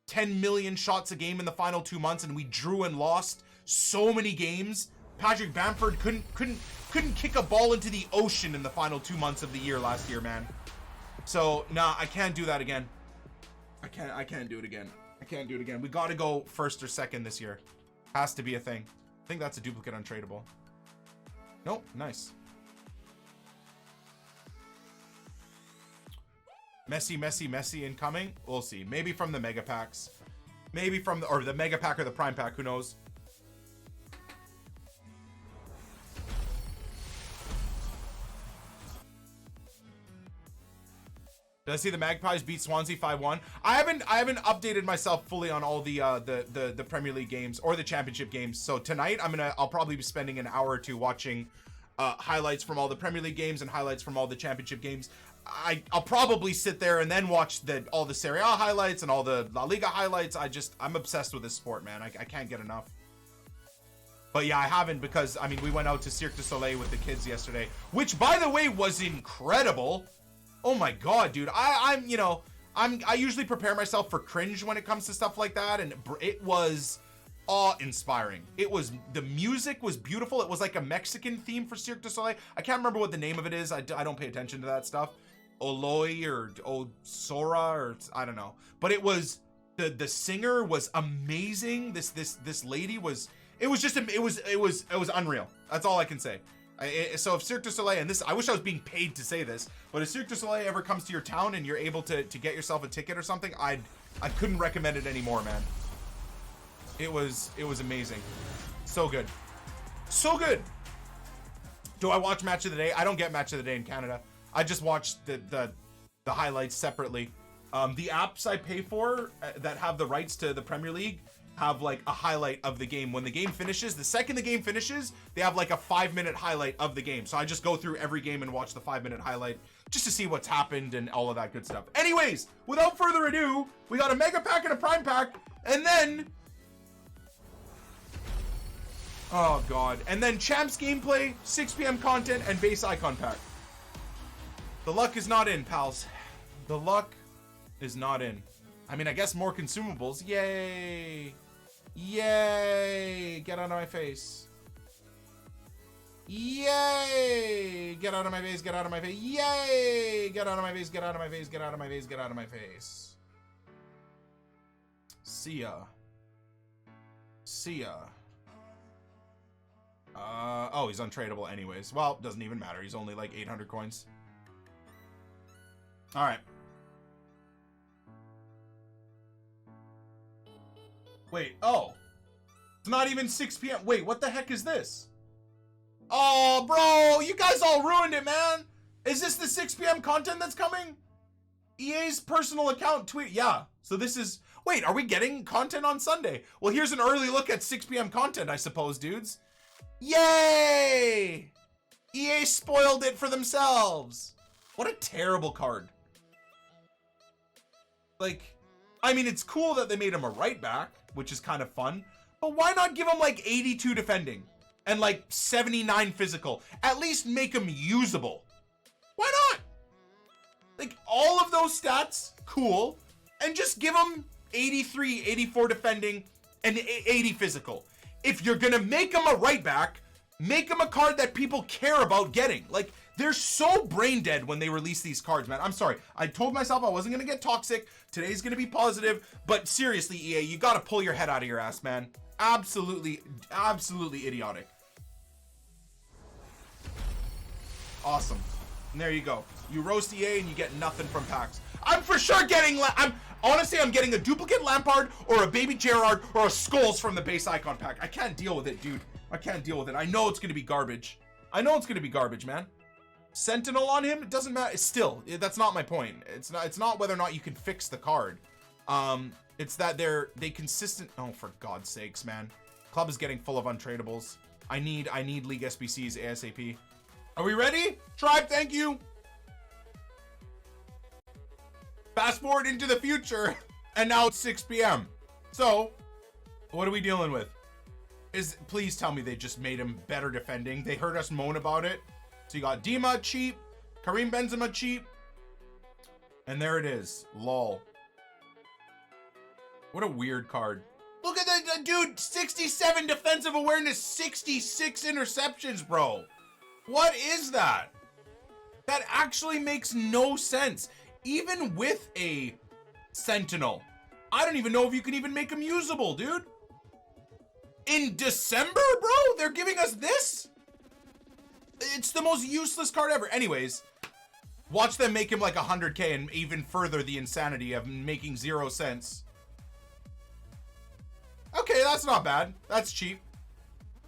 10 million shots a game in the final 2 months, and we drew and lost so many games. Patrick Bamford couldn't kick a ball into the ocean in the final 2 months of the year last year, man. So, nah, I can't do that again. I can't do it again. I can't do it again. We got to go first or second this year. Has to be a thing. I think that's a duplicate untradeable. Nope, nice. Messi incoming. We'll see. Maybe from the mega packs. Maybe from the mega pack or the prime pack. Who knows? Did I see the Magpies beat Swansea 5-1? I haven't updated myself fully on all the Premier League games or the Championship games. So tonight I'll probably be spending an hour or two watching highlights from all the Premier League games and highlights from all the Championship games. I'll probably sit there and then watch all the Serie A highlights and all the La Liga highlights. I'm obsessed with this sport, man. I can't get enough. But yeah, I haven't because, I mean, we went out to Cirque du Soleil with the kids yesterday, which, by the way, was incredible. Oh my God, dude. I usually prepare myself for cringe when it comes to stuff like that, and it was awe-inspiring. The music was beautiful. It was like a Mexican theme for Cirque du Soleil. I can't remember what the name of it is. I don't pay attention to that stuff. Oloi or Osora or I don't know. But it was the singer was amazing. This lady was it was unreal. That's all I can say. So if Cirque du Soleil, and this, I wish I was being paid to say this, but if Cirque du Soleil ever comes to your town and you're able to get yourself a ticket or something, I couldn't recommend it anymore, man. It was amazing. So good. So good. Do I watch Match of the Day? I don't get Match of the Day in Canada. I just watch the highlights separately. The apps I pay for that have the rights to the Premier League have like a highlight of the game. When the game finishes, the second the game finishes, they have like a 5-minute highlight of the game. So I just go through every game and watch the 5-minute highlight just to see what's happened and all of that good stuff. Anyways, without further ado, we got a mega pack and a prime pack, and then, oh God, and then champs gameplay, 6 p.m. content, and base icon pack. The luck is not in, pals. The luck is not in. I mean, I guess more consumables. Yay. Yay. Get out of my face. Yay. Get out of my face. Get out of my face. Yay. Get out of my face. Get out of my face. Get out of my face. Get out of my face. See ya. See ya. Oh, he's untradeable anyways. Well, doesn't even matter. He's only like 800 coins. All right. Wait, oh. It's not even 6 p.m. Wait, what the heck is this? Oh, bro, you guys all ruined it, man. Is this the 6 p.m. content that's coming? EA's personal account tweet. Yeah, so this is... Wait, are we getting content on Sunday? Well, here's an early look at 6 p.m. content, I suppose, dudes. Yay! EA spoiled it for themselves. What a terrible card. Like... I mean, it's cool that they made him a right back, which is kind of fun, but why not give him like 82 defending and like 79 physical? At least make him usable. Why not? Like all of those stats, cool, and just give him 83, 84 defending and 80 physical. If you're gonna make him a right back, make him a card that people care about getting. Like, they're so brain dead when they release these cards, man. I'm sorry. I told myself I wasn't going to get toxic. Today's going to be positive. But seriously, EA, you got to pull your head out of your ass, man. Absolutely, absolutely idiotic. Awesome. And there you go. You roast EA and you get nothing from packs. I'm for sure getting... Honestly, I'm getting a duplicate Lampard or a baby Gerrard or a Scholes from the base icon pack. I can't deal with it, dude. I can't deal with it. I know it's going to be garbage. I know it's going to be garbage, man. Sentinel on him, it doesn't matter. Still, that's not my point. It's not whether or not you can fix the card. It's that they consistent. Oh, for God's sakes, man. Club is getting full of untradables. I need League SBCs ASAP. Are we ready? Tribe, thank you. Fast forward into the future, and now it's 6 p.m. So, what are we dealing with? Please tell me they just made him better defending. They heard us moan about it. So you got Dima cheap, Karim Benzema cheap, and there it is. Lol. What a weird card. Look at that, dude. 67 defensive awareness, 66 interceptions, bro. What is that? That actually makes no sense. Even with a Sentinel, I don't even know if you can even make him usable, dude. In December, bro? They're giving us this? It's the most useless card ever. Anyways, watch them make him like 100k and even further the insanity of making 0 cents. Okay, that's not bad. That's cheap.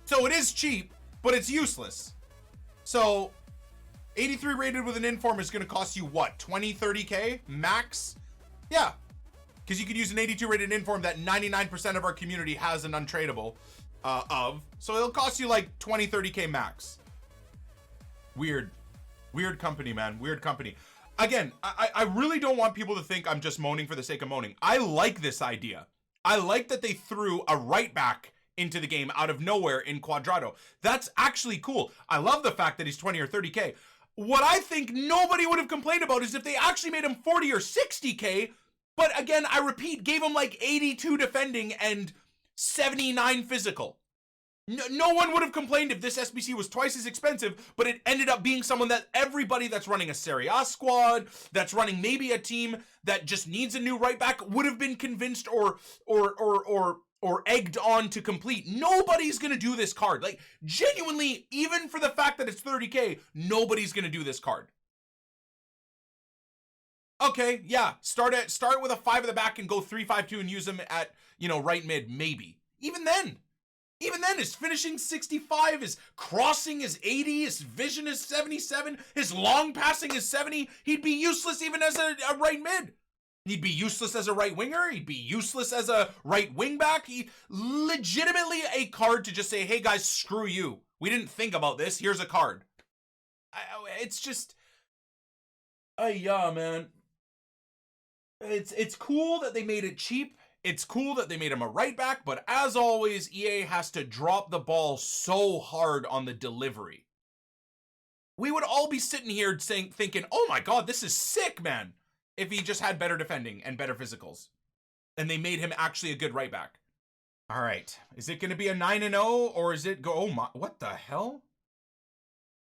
So it is cheap, but it's useless. So 83 rated with an inform is going to cost you what? 20, 30K max? Yeah. Because you could use an 82 rated inform that 99% of our community has an untradeable of. So it'll cost you like 20, 30K max. Weird. Weird company, man. Weird company. Again, I really don't want people to think I'm just moaning for the sake of moaning. I like this idea. I like that they threw a right back into the game out of nowhere in Cuadrado. That's actually cool. I love the fact that he's 20 or 30K. What I think nobody would have complained about is if they actually made him 40 or 60K. But again, I repeat, gave him like 82 defending and 79 physical. No one would have complained if this SBC was twice as expensive, but it ended up being someone that everybody that's running a Serie A squad, that's running maybe a team that just needs a new right back, would have been convinced or egged on to complete. Nobody's gonna do this card. Like, genuinely, even for the fact that it's 30K, nobody's gonna do this card. Okay, yeah, start with a 5 at the back and go 3-5-2 and use him at, right mid, maybe. Even then, his finishing 65, his crossing is 80, his vision is 77, his long passing is 70. He'd be useless even as a right mid. He'd be useless as a right winger. He'd be useless as a right wing back. He legitimately a card to just say, hey guys, screw you. We didn't think about this. Here's a card. It's just, yeah, man. It's cool that they made it cheap. It's cool that they made him a right back, but as always, EA has to drop the ball so hard on the delivery. We would all be sitting here thinking, oh my god, this is sick, man, if he just had better defending and better physicals. And they made him actually a good right back. All right, is it going to be a 9-0 or is it oh my, what the hell?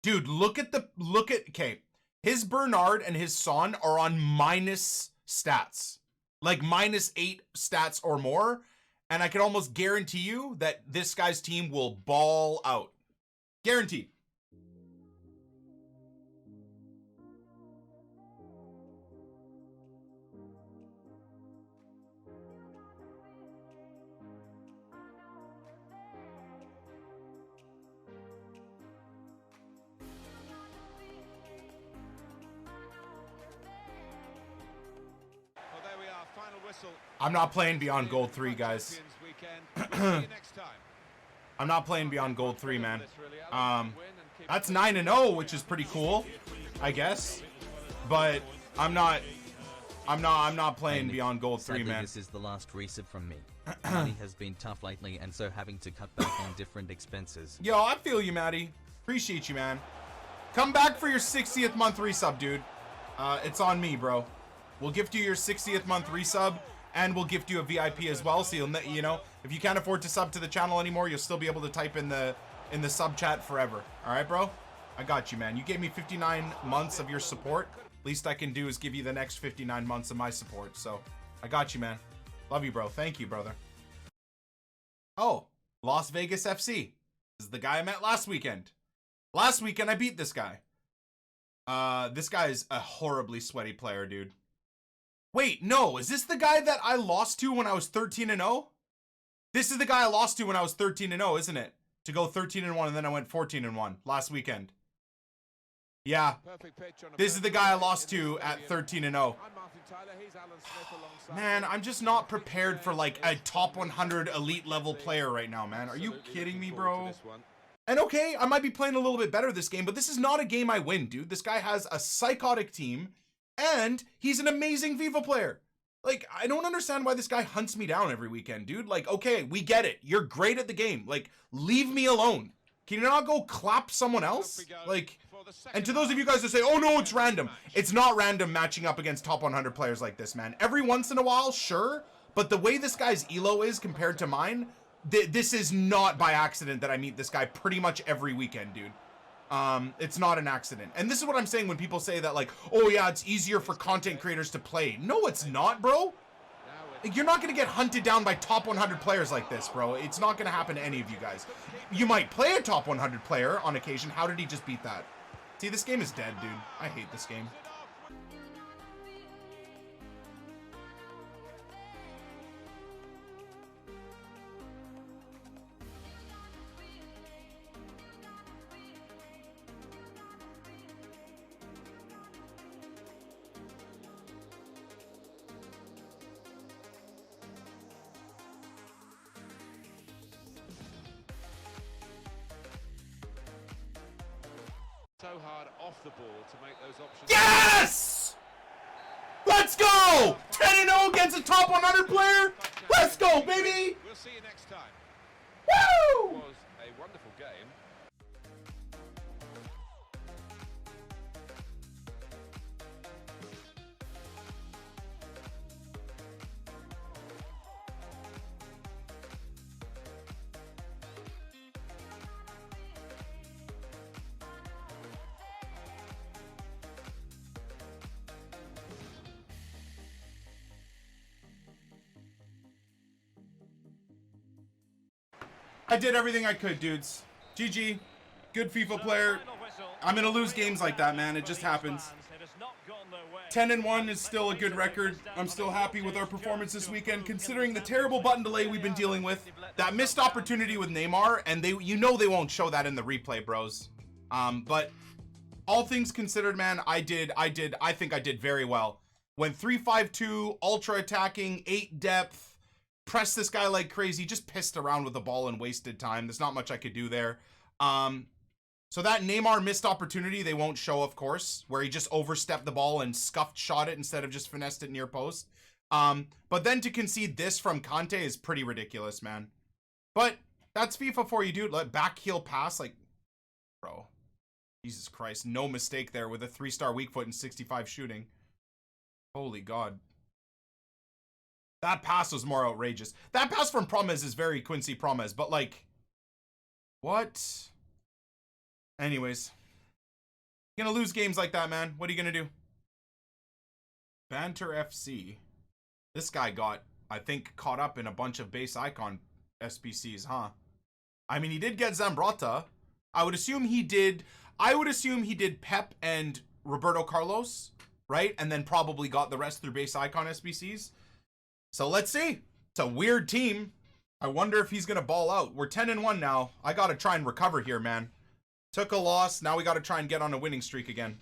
Dude, okay, his Bernard and his Son are on minus stats. Like -8 stats or more, and I can almost guarantee you that this guy's team will ball out. Guaranteed. I'm not playing beyond gold 3, guys. I'm not playing beyond gold 3, man. That's 9-0, which is pretty cool, I guess. But I'm not playing beyond gold 3, man. This is the last resub from me. Money has been tough lately, and so having to cut back on different expenses. Yo, I feel you, Maddie. Appreciate you, man. Come back for your 60th month resub, dude. It's on me, bro. We'll gift you your 60th month resub, and we'll gift you a VIP as well. So you'll, if you can't afford to sub to the channel anymore, you'll still be able to type in the sub chat forever. All right, bro? I got you, man. You gave me 59 months of your support. Least I can do is give you the next 59 months of my support. So I got you, man. Love you, bro. Thank you, brother. Oh, Las Vegas FC. This is the guy I met last weekend. Last weekend, I beat this guy. This guy is a horribly sweaty player, dude. Wait, no, is this the guy that I lost to when I was 13-0? This is the guy I lost to when I was 13-0, isn't it? To go 13-1 and then I went 14-1 last weekend. Yeah. This is the guy I lost to at 13-0. Man, I'm just not prepared for like a top 100 elite level player right now, man. Are you kidding me, bro? And okay, I might be playing a little bit better this game, but this is not a game I win, dude. This guy has a psychotic team. And he's an amazing FIFA player. Like, I don't understand why this guy hunts me down every weekend, dude. Like, okay, we get it. You're great at the game. Like, leave me alone. Can you not go clap someone else? Like, and to those of you guys that say, oh no, it's random. It's not random matching up against top 100 players like this, man. Every once in a while, sure. But the way this guy's elo is compared to mine, this is not by accident that I meet this guy pretty much every weekend, dude. It's not an accident. And this is what I'm saying when people say that, like, oh yeah, it's easier for content creators to play. No, it's not, bro. You're not going to get hunted down by top 100 players like this, bro. It's not going to happen to any of you guys. You might play a top 100 player on occasion. How did he just beat that? See, this game is dead, dude. I hate this game. so hard off the ball to make those options. Yes! Let's go! 10-0 against a top 100 player. Let's go, baby! We'll see you next time. Woo! It was a wonderful game. I did everything I could, dudes. GG. Good FIFA player. I'm gonna lose games like that, man. It just happens. 10-1 is still a good record. I'm still happy with our performance this weekend, considering the terrible button delay we've been dealing with. That missed opportunity with Neymar, and you know they won't show that in the replay, bros. But all things considered, man, I think I did very well. Went 3-5-2, ultra attacking, 8 depth. Pressed this guy like crazy, just pissed around with the ball and wasted time. There's not much I could do there. So that Neymar missed opportunity, they won't show, of course, where he just overstepped the ball and scuffed shot it instead of just finessed it near post. But then to concede this from Conte is pretty ridiculous, man. But that's FIFA for you, dude. Let back heel pass, like, bro. Jesus Christ, no mistake there with a 3-star weak foot and 65 shooting. Holy God. That pass was more outrageous. That pass from Promes is very Quincy Promes, but like, what? Anyways, you're gonna lose games like that, man. What are you gonna do? Banter FC. This guy got, I think, caught up in a bunch of base icon SBCs, huh? I mean, he did get Zambrotta. I would assume he did Pep and Roberto Carlos, right? And then probably got the rest through base icon SBCs. So let's see. It's a weird team. I wonder if he's going to ball out. We're 10-1 now. I got to try and recover here, man. Took a loss. Now we got to try and get on a winning streak again.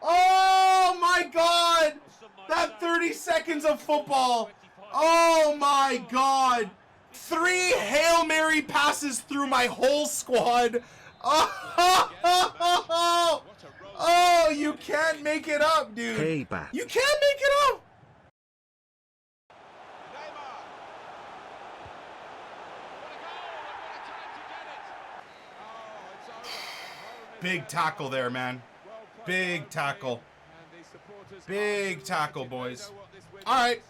Oh my God! That 30 seconds of football. Oh my God! 3 Hail Mary passes through my whole squad. Oh, you can't make it up, dude. Payback. You can't make it up. Big tackle there, man. Big tackle. Big tackle, boys. All right.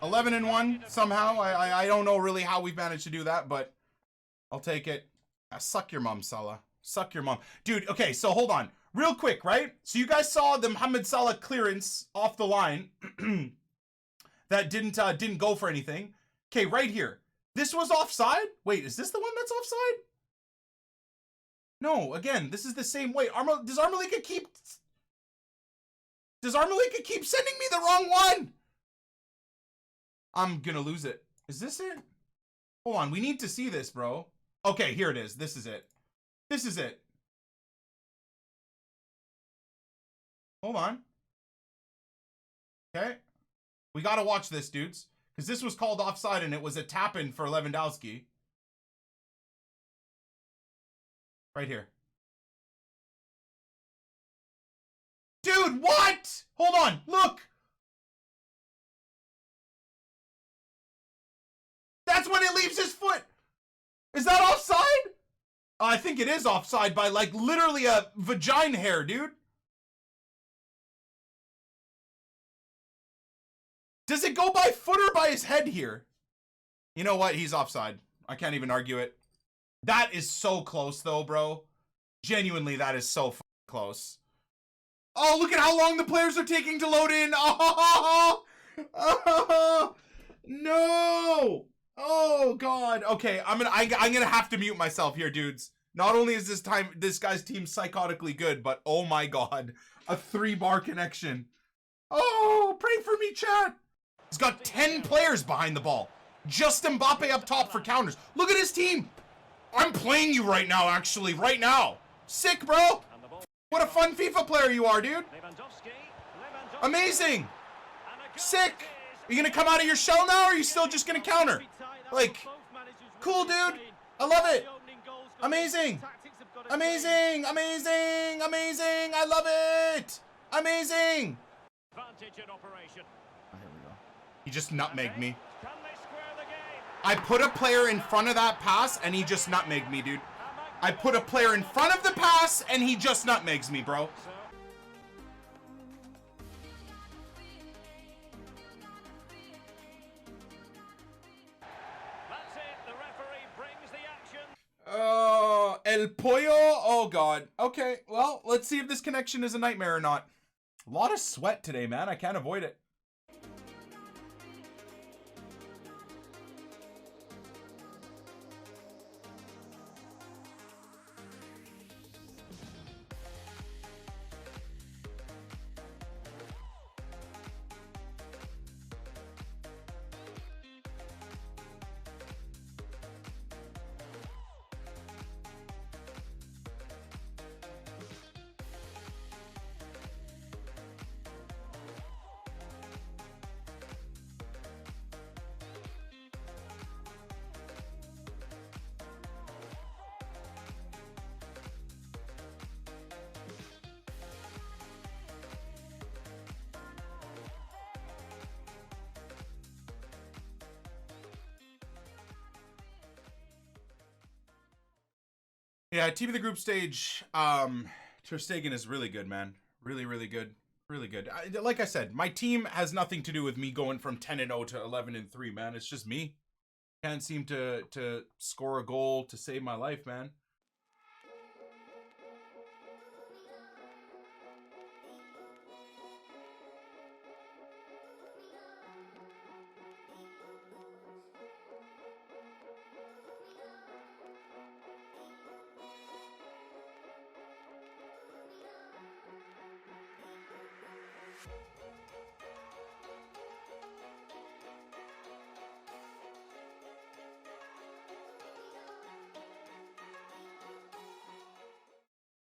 11-1 somehow. I don't know really how we've managed to do that, but I'll take it. Suck your mom, Salah. Suck your mom. Dude, okay, so hold on. Real quick, right? So you guys saw the Mohamed Salah clearance off the line that didn't go for anything. Okay, right here. This was offside? Wait, is this the one that's offside? No, again, this is the same way. Does Armalika keep sending me the wrong one? I'm gonna lose it. Is this it? Hold on, we need to see this, bro. Okay, here it is. This is it. This is it. Hold on. Okay. We gotta watch this, dudes. Because this was called offside and it was a tap-in for Lewandowski. Right here. Dude, what? Hold on, look. That's when it leaves his foot. Is that offside? I think it is offside by like literally a vagina hair, dude. Does it go by foot or by his head here? You know what? He's offside. I can't even argue it. That is so close though, bro. Genuinely, that is so close. Oh, look at how long the players are taking to load in. Oh, no. Oh, Oh God. Okay, I'm gonna have to mute myself here, dudes. Not only is this guy's team psychotically good, but oh my God, a 3-bar connection. Oh, pray for me, chat. He's got 10 players behind the ball. Just Mbappe up top for counters. Look at his team. I'm playing you right now, actually, right now. Sick, bro. What a fun FIFA player you are, dude. Amazing. Sick. Are you gonna come out of your shell now, or are you still just gonna counter? Like, cool, dude. I love it. Amazing. Amazing. Amazing. Amazing. I love it. Amazing. Oh, here we go. He just nutmegged me. I put a player in front of that pass, and he just nutmegged me, dude. I put a player in front of the pass, and he just nutmegs me, bro. El Pollo. Oh, God. Okay, well, let's see if this connection is a nightmare or not. A lot of sweat today, man. I can't avoid it. Yeah, team of the group stage, Ter Stegen is really good, man. Really, really good. Really good. Like I said, my team has nothing to do with me going from 10-0 to 11-3, man. It's just me. Can't seem to score a goal to save my life, man.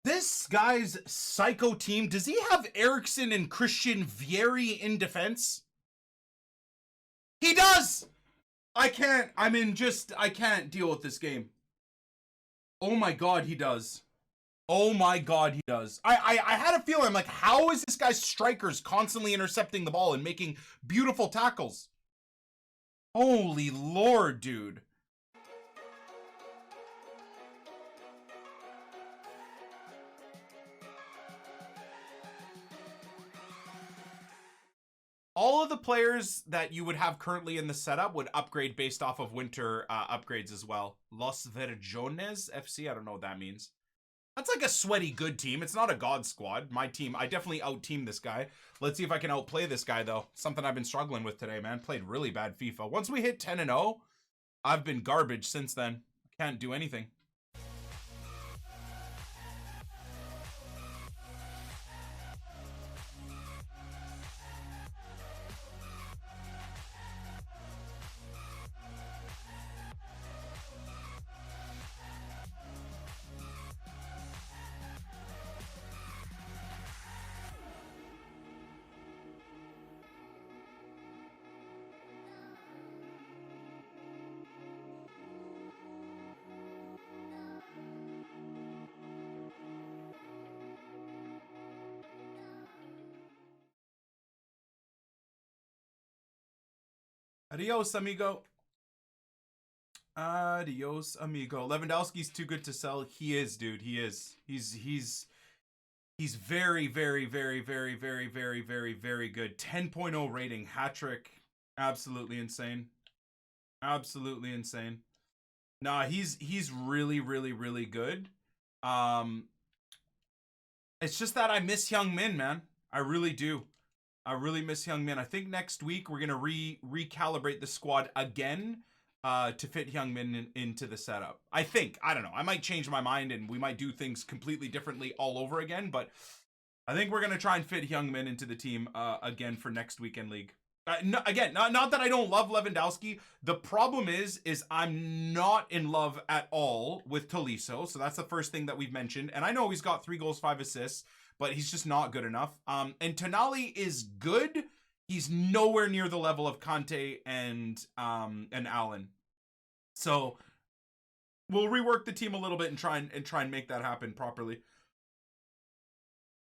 This guy's psycho team, does he have Eriksen and Christian Vieri in defense? He does! I can't deal with this game. Oh my God, he does. Oh my God, he does. I had a feeling, like, how is this guy's strikers constantly intercepting the ball and making beautiful tackles? Holy Lord, dude. All of the players that you would have currently in the setup would upgrade based off of winter upgrades as well. Los Verjones FC, I don't know what that means. That's like a sweaty good team. It's not a god squad. My team, I definitely out-team this guy. Let's see if I can outplay this guy, though. Something I've been struggling with today, man. Played really bad FIFA. Once we hit 10-0, I've been garbage since then. Can't do anything. Adios, amigo. Adios, amigo. Lewandowski's too good to sell. He is, dude. He is. He's very, very, very, very, very, very, very, very good. 10.0 rating. Hat-trick. Absolutely insane. Absolutely insane. Nah, he's really, really, really good. It's just that I miss Young Min, man. I really do. I really miss Young Min. I think next week we're gonna recalibrate the squad again. to fit Heung-min into the setup. I think. I don't know. I might change my mind and we might do things completely differently all over again, but I think we're going to try and fit Heung-min into the team again for next weekend league. Not that I don't love Lewandowski. The problem is I'm not in love at all with Tolisso. So that's the first thing that we've mentioned. And I know he's got 3 goals, 5 assists, but he's just not good enough. And Tonali is good. He's nowhere near the level of Kante and Allen. So we'll rework the team a little bit and try and make that happen properly.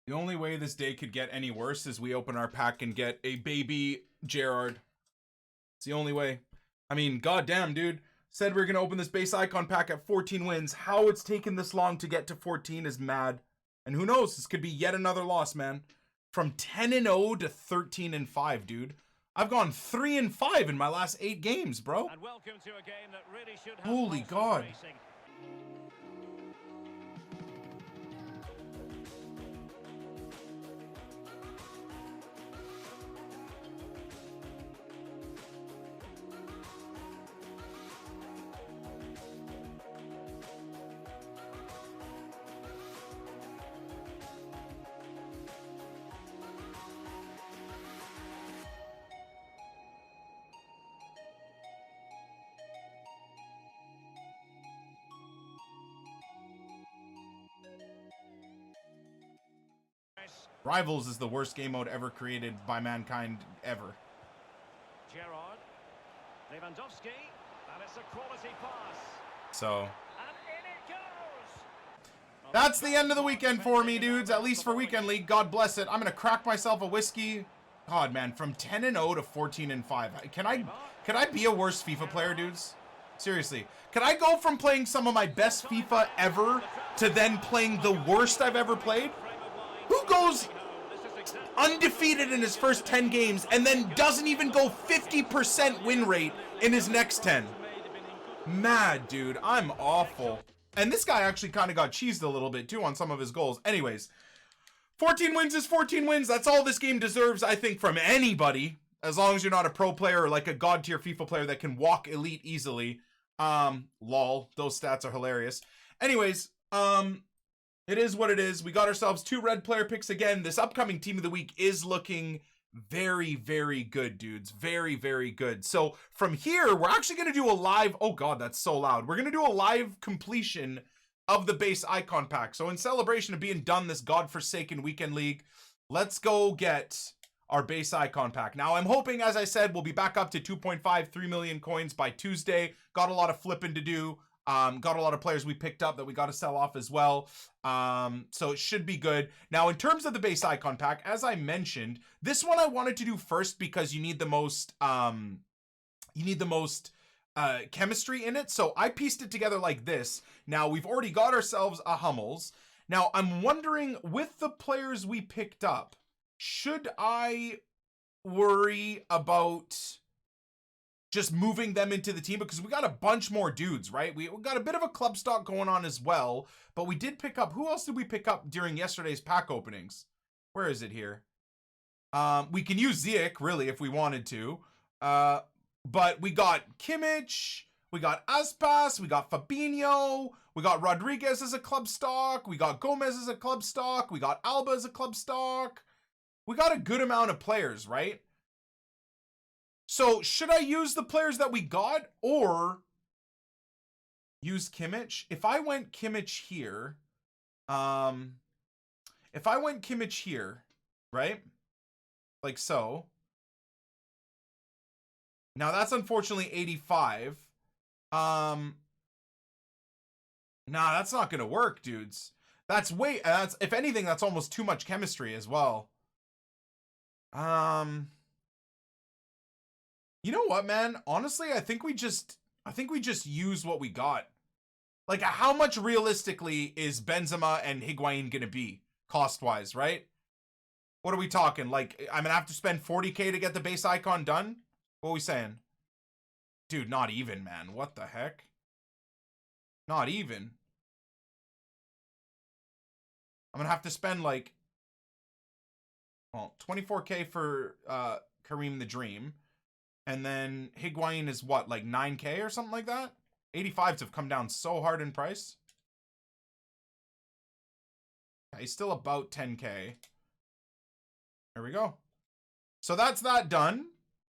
The only way this day could get any worse is we open our pack and get a baby Gerrard. It's the only way. I mean, goddamn, dude. Said we were going to open this base icon pack at 14 wins. How it's taken this long to get to 14 is mad. And who knows? This could be yet another loss, man. From 10-0 to 13-5, dude. I've gone 3-5 in my last 8 games, bro. And welcome to a game that really should have Holy God. racing. Rivals is the worst game mode ever created by mankind ever. Gerrard, Lewandowski, and it's a quality pass. So And in it goes. that's the end of the weekend for me, dudes. At least for Weekend League. God bless it. I'm gonna crack myself a whiskey. God, man, from 10-0 to 14-5. Can I be a worse FIFA player, dudes? Seriously, can I go from playing some of my best FIFA ever to then playing the worst I've ever played? Who goes undefeated in his first 10 games and then doesn't even go 50% win rate in his next 10? Mad, dude. I'm awful. And this guy actually kind of got cheesed a little bit too on some of his goals. Anyways, 14 wins is 14 wins. That's all this game deserves, I think, from anybody. As long as you're not a pro player or like a god tier FIFA player that can walk elite easily. Lol. Those stats are hilarious. Anyways, it is what it is. We got ourselves 2 red player picks again. This upcoming team of the week is looking very, very good, dudes. Very, very good. So from here, we're actually going to do a live... Oh, God, that's so loud. We're going to do a live completion of the base icon pack. So in celebration of being done this godforsaken weekend league, let's go get our base icon pack. Now, I'm hoping, as I said, we'll be back up to 2.5, 3 million coins by Tuesday. Got a lot of flipping to do. Got a lot of players we picked up that we got to sell off as well. So it should be good. Now, in terms of the base icon pack, as I mentioned, this one I wanted to do first because you need the most, chemistry in it. So I pieced it together like this. Now, we've already got ourselves a Hummels. Now, I'm wondering, with the players we picked up, should I worry about just moving them into the team? Because we got a bunch more dudes, right? We got a bit of a club stock going on as well, but we did pick up... Who else did we pick up during yesterday's pack openings? Where is it here? We can use Ziyech, really, if we wanted to. But we got Kimmich, we got Aspas, we got Fabinho, we got Rodriguez as a club stock, we got Gomez as a club stock, we got Alba as a club stock. We got a good amount of players, right? So should I use the players that we got or use Kimmich? If I went Kimmich here, right? Like so. Now that's unfortunately 85. Nah, that's not going to work, dudes. That's if anything, that's almost too much chemistry as well. You know what, man? Honestly, I think we just use what we got. Like, how much realistically is Benzema and Higuain gonna be cost-wise, right? What are we talking? Like, I'm gonna have to spend 40k to get the base icon done? What are we saying? Dude, not even, man. What the heck? Not even. I'm gonna have to spend like, well, 24k for Kareem the Dream. And then Higuain is what, like 9K or something like that? 85s have come down so hard in price. Yeah, he's still about 10K. There we go. So that's that done.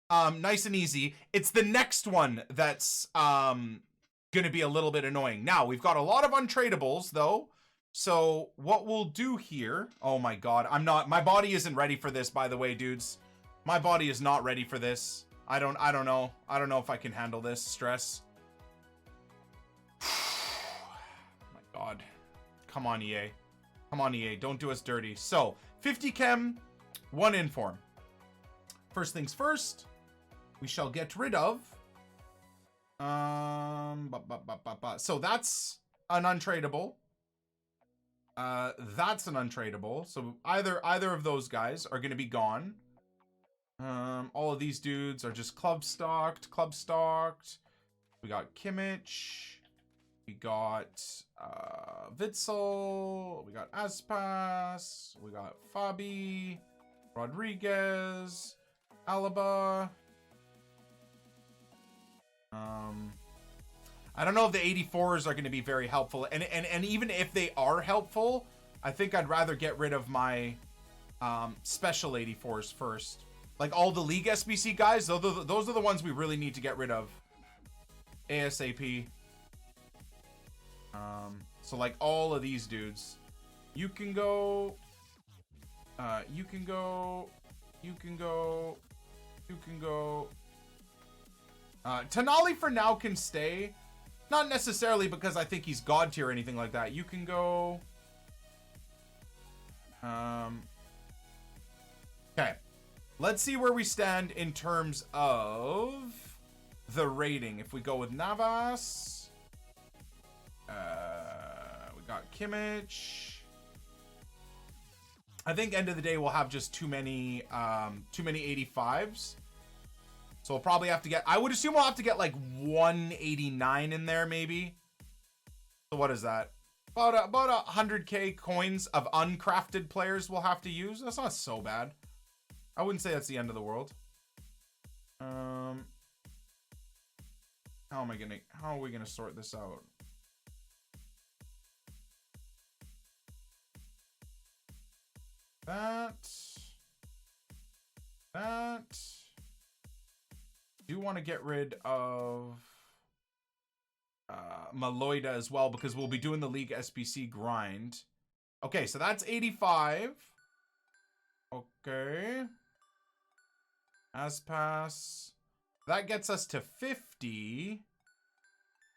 Nice and easy. It's the next one that's gonna be a little bit annoying. Now, we've got a lot of untradables though. So what we'll do here, oh my god, my body isn't ready for this, by the way, dudes. My body is not ready for this. I don't know. I don't know if I can handle this stress. My god. Come on, EA. Come on, EA. Don't do us dirty. So, 50 chem, 1 inform. First things first, we shall get rid of so that's an untradable. That's an untradable. So either of those guys are going to be gone. All of these dudes are just club stocked. We got Kimmich. We got Witsel. We got Aspas. We got Fabi. Rodriguez. Alaba. I don't know if the 84s are going to be very helpful. And even if they are helpful, I think I'd rather get rid of my special 84s first. Like all the league SBC guys, those are the ones we really need to get rid of. ASAP. So like all of these dudes. You can go. You can go. Tonali for now can stay. Not necessarily because I think he's god tier or anything like that. You can go. Okay. Let's see where we stand in terms of the rating. If we go with Navas. We got Kimmich. I think end of the day we'll have just too many 85s. So we'll probably have to get, I would assume we'll have to get like 189 in there maybe. So what is that? About 100k coins of uncrafted players we'll have to use. That's not so bad. I wouldn't say that's the end of the world. How are we gonna sort this out? That. Do want to get rid of Maloida as well because we'll be doing the League SBC grind. Okay, so that's 85. Okay. Aspas. That gets us to 50.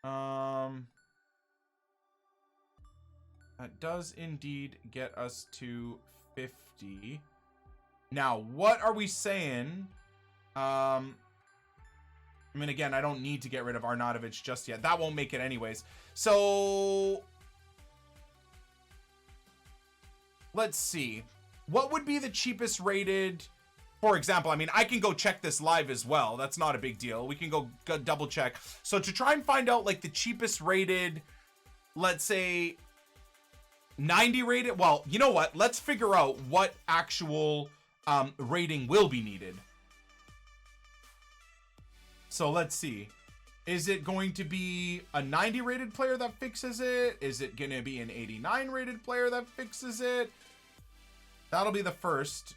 That does indeed get us to 50. Now, what are we saying? I mean, again, I don't need to get rid of Arnautovic just yet. That won't make it anyways. So, let's see. What would be the cheapest rated, for example? I mean, I can go check this live as well. That's not a big deal. We can go double check. So, to try and find out, like, the cheapest rated, let's say, 90 rated. Well, you know what? Let's figure out what actual rating will be needed. So let's see. Is it going to be a 90 rated player that fixes it? Is it going to be an 89 rated player that fixes it? That'll be the first.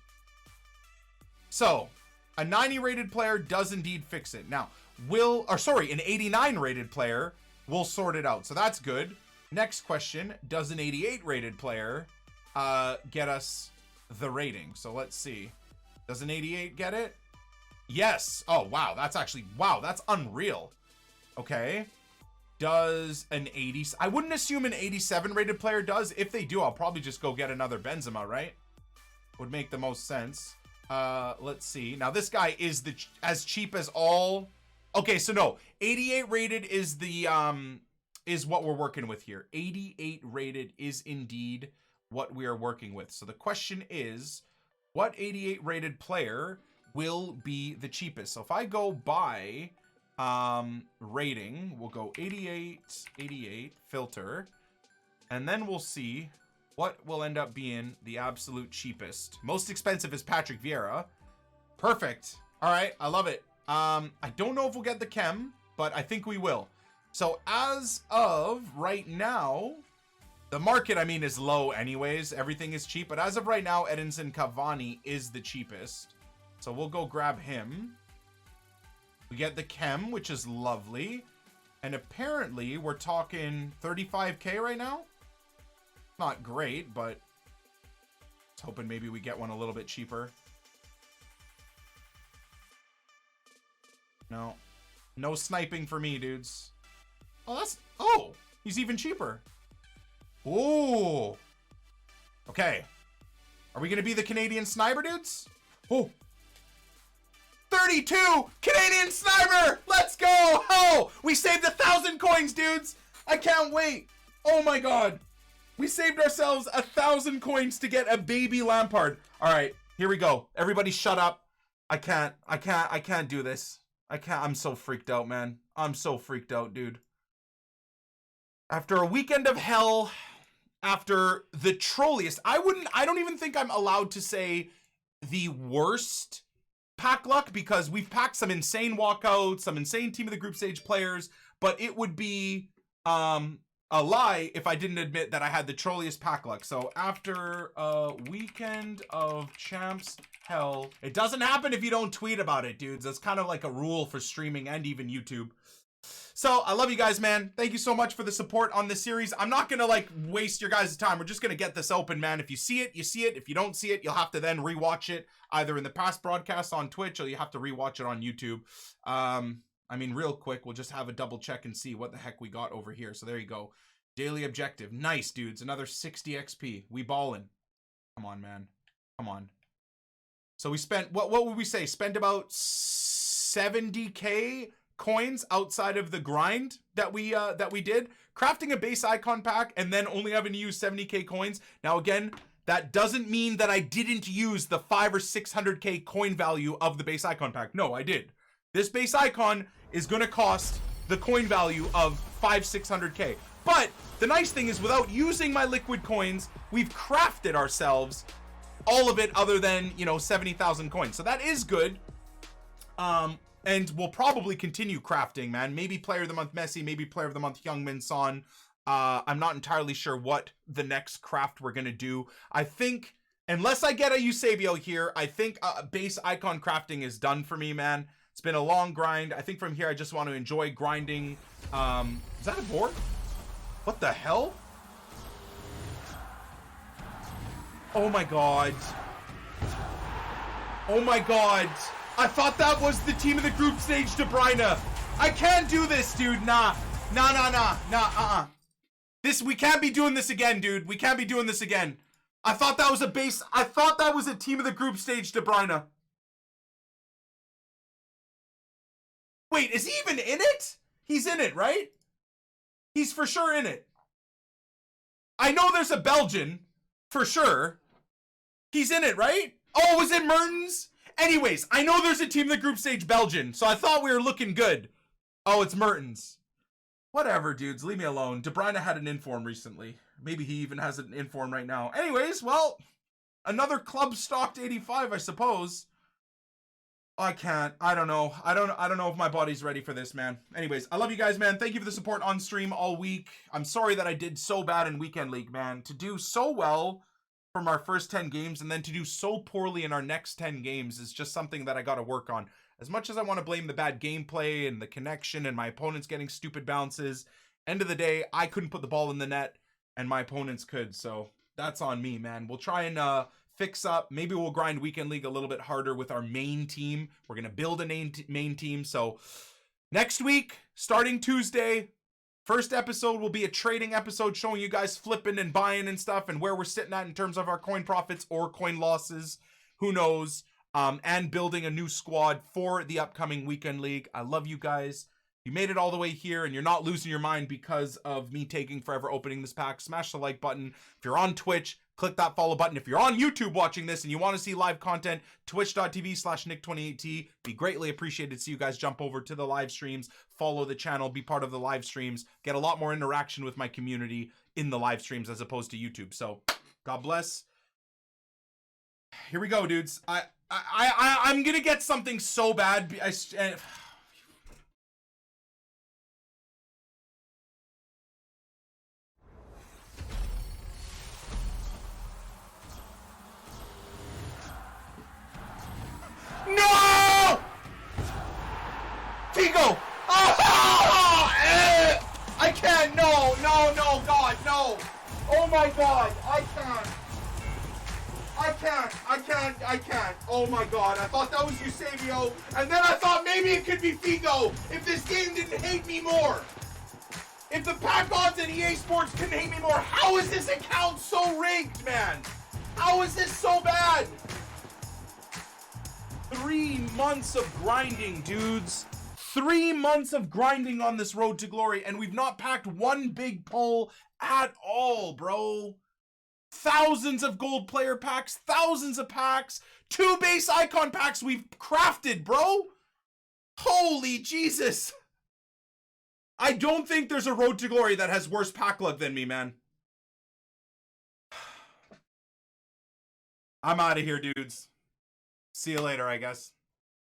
So, a 90 rated player does indeed fix it. Now, an 89 rated player will sort it out. So that's good. Next question, does an 88 rated player get us the rating? So let's see. Does an 88 get it? Yes. Oh, wow. That's unreal. Okay. Does an 80... I wouldn't assume an 87 rated player does. If they do, I'll probably just go get another Benzema, right? Would make the most sense. Let's see. Now, this guy is as cheap as all... Okay, so no. 88 rated is the... is what we're working with here. 88 rated is indeed what we are working with. So the question is, what 88 rated player will be the cheapest? So if I go by rating, we'll go 88, filter, and then we'll see what will end up being the absolute cheapest. Most expensive is Patrick Vieira. Perfect. All right, I love it. I don't know if we'll get the chem, but I think we will. So as of right now, the market, I mean, is low anyways. Everything is cheap. But as of right now, Edinson Cavani is the cheapest. So we'll go grab him. We get the chem, which is lovely. And apparently, we're talking 35K right now. Not great, but I was hoping maybe we get one a little bit cheaper. No. No sniping for me, dudes. Oh, he's even cheaper. Oh. Okay. Are we going to be the Canadian sniper, dudes? Oh. 32 Canadian sniper. Let's go. Oh, we saved 1,000 coins, dudes. I can't wait. Oh my God. We saved ourselves 1,000 coins to get a baby Lampard. All right, here we go. Everybody shut up. I can't do this. I'm so freaked out, man. I'm so freaked out, dude. After a weekend of hell, after the trolliest, I don't even think I'm allowed to say the worst pack luck, because we've packed some insane walkouts, some insane team of the group stage players, but it would be a lie if I didn't admit that I had the trolliest pack luck. So after a weekend of champs hell, it doesn't happen if you don't tweet about it, dudes. That's kind of like a rule for streaming and even YouTube. So I love you guys, man. Thank you so much for the support on this series. I'm not gonna like waste your guys' time. We're just gonna get this open, man. If you see it, you see it. If you don't see it, you'll have to then rewatch it either in the past broadcasts on Twitch, or you have to rewatch it on YouTube. I mean, real quick, we'll just have a double check and see what the heck we got over here. So there you go. Daily objective. Nice, dudes. Another 60 XP. We ballin'. Come on, man. Come on. So we spent, what would we say? Spent about 70K coins outside of the grind that we did. Crafting a base icon pack and then only having to use 70K coins. Now, again, that doesn't mean that I didn't use the 500 or 600K coin value of the base icon pack. No, I did. This base icon is going to cost the coin value of 500-600K. But the nice thing is, without using my liquid coins, we've crafted ourselves all of it other than, you know, 70,000 coins. So that is good. And we'll probably continue crafting, man. Maybe Player of the Month Messi, maybe Player of the Month Heung-min Son. I'm not entirely sure what the next craft we're going to do. I think, unless I get a Eusebio here, I think base icon crafting is done for me, man. It's been a long grind. I think from here, I just want to enjoy grinding. Is that a board? What the hell? Oh my God. Oh my God. I thought that was the team of the group stage De Bruyne. I can't do this, dude. Nah. We can't be doing this again, dude. We can't be doing this again. I thought that was a base. I thought that was a team of the group stage De Bruyne. Wait, is he even in it? He's in it, right? He's for sure in it. I know there's a Belgian, for sure. He's in it, right? Oh, was it Mertens? Anyways, I know there's a team in the group stage Belgian, so I thought we were looking good. Oh, it's Mertens. Whatever, dudes. Leave me alone. De Bruyne had an inform recently. Maybe he even has an inform right now. Anyways, well, another club stocked 85, I suppose. I can't. I don't know. I don't know if my body's ready for this, man. Anyways, I love you guys, man. Thank you for the support on stream all week. I'm sorry that I did so bad in Weekend League, man. To do so well from our first 10 games and then to do so poorly in our next 10 games is just something that I got to work on. As much as I want to blame the bad gameplay and the connection and my opponents getting stupid bounces, end of the day, I couldn't put the ball in the net and my opponents could. So that's on me, man. We'll try and fix up. Maybe we'll grind Weekend League a little bit harder with our main team. We're going to build a main team. So next week, starting Tuesday, first episode will be a trading episode showing you guys flipping and buying and stuff and where we're sitting at in terms of our coin profits or coin losses. Who knows? And building a new squad for the upcoming Weekend League. I love you guys. You made it all the way here and you're not losing your mind because of me taking forever opening this pack. Smash the like button. If you're on Twitch, click that follow button. If you're on YouTube watching this and you want to see live content, twitch.tv/Nick28T. Be greatly appreciated. See you guys jump over to the live streams, follow the channel, be part of the live streams, get a lot more interaction with my community in the live streams as opposed to YouTube. So God bless. Here we go, dudes. I'm gonna get something so bad. No! Figo! Oh! I can't. No, God, no. Oh my God, I can't. I can't. Oh my God, I thought that was Eusebio, and then I thought maybe it could be Figo if this game didn't hate me more. If the pack odds and EA Sports couldn't hate me more, how is this account so rigged, man? How is this so bad? 3 months of grinding, dudes. 3 months of grinding on this road to glory, and we've not packed one big pull at all, bro. Thousands of gold player packs, thousands of packs, 2 base icon packs we've crafted, bro. Holy Jesus. I don't think there's a road to glory that has worse pack luck than me, man. I'm out of here, dudes. See you later, I guess.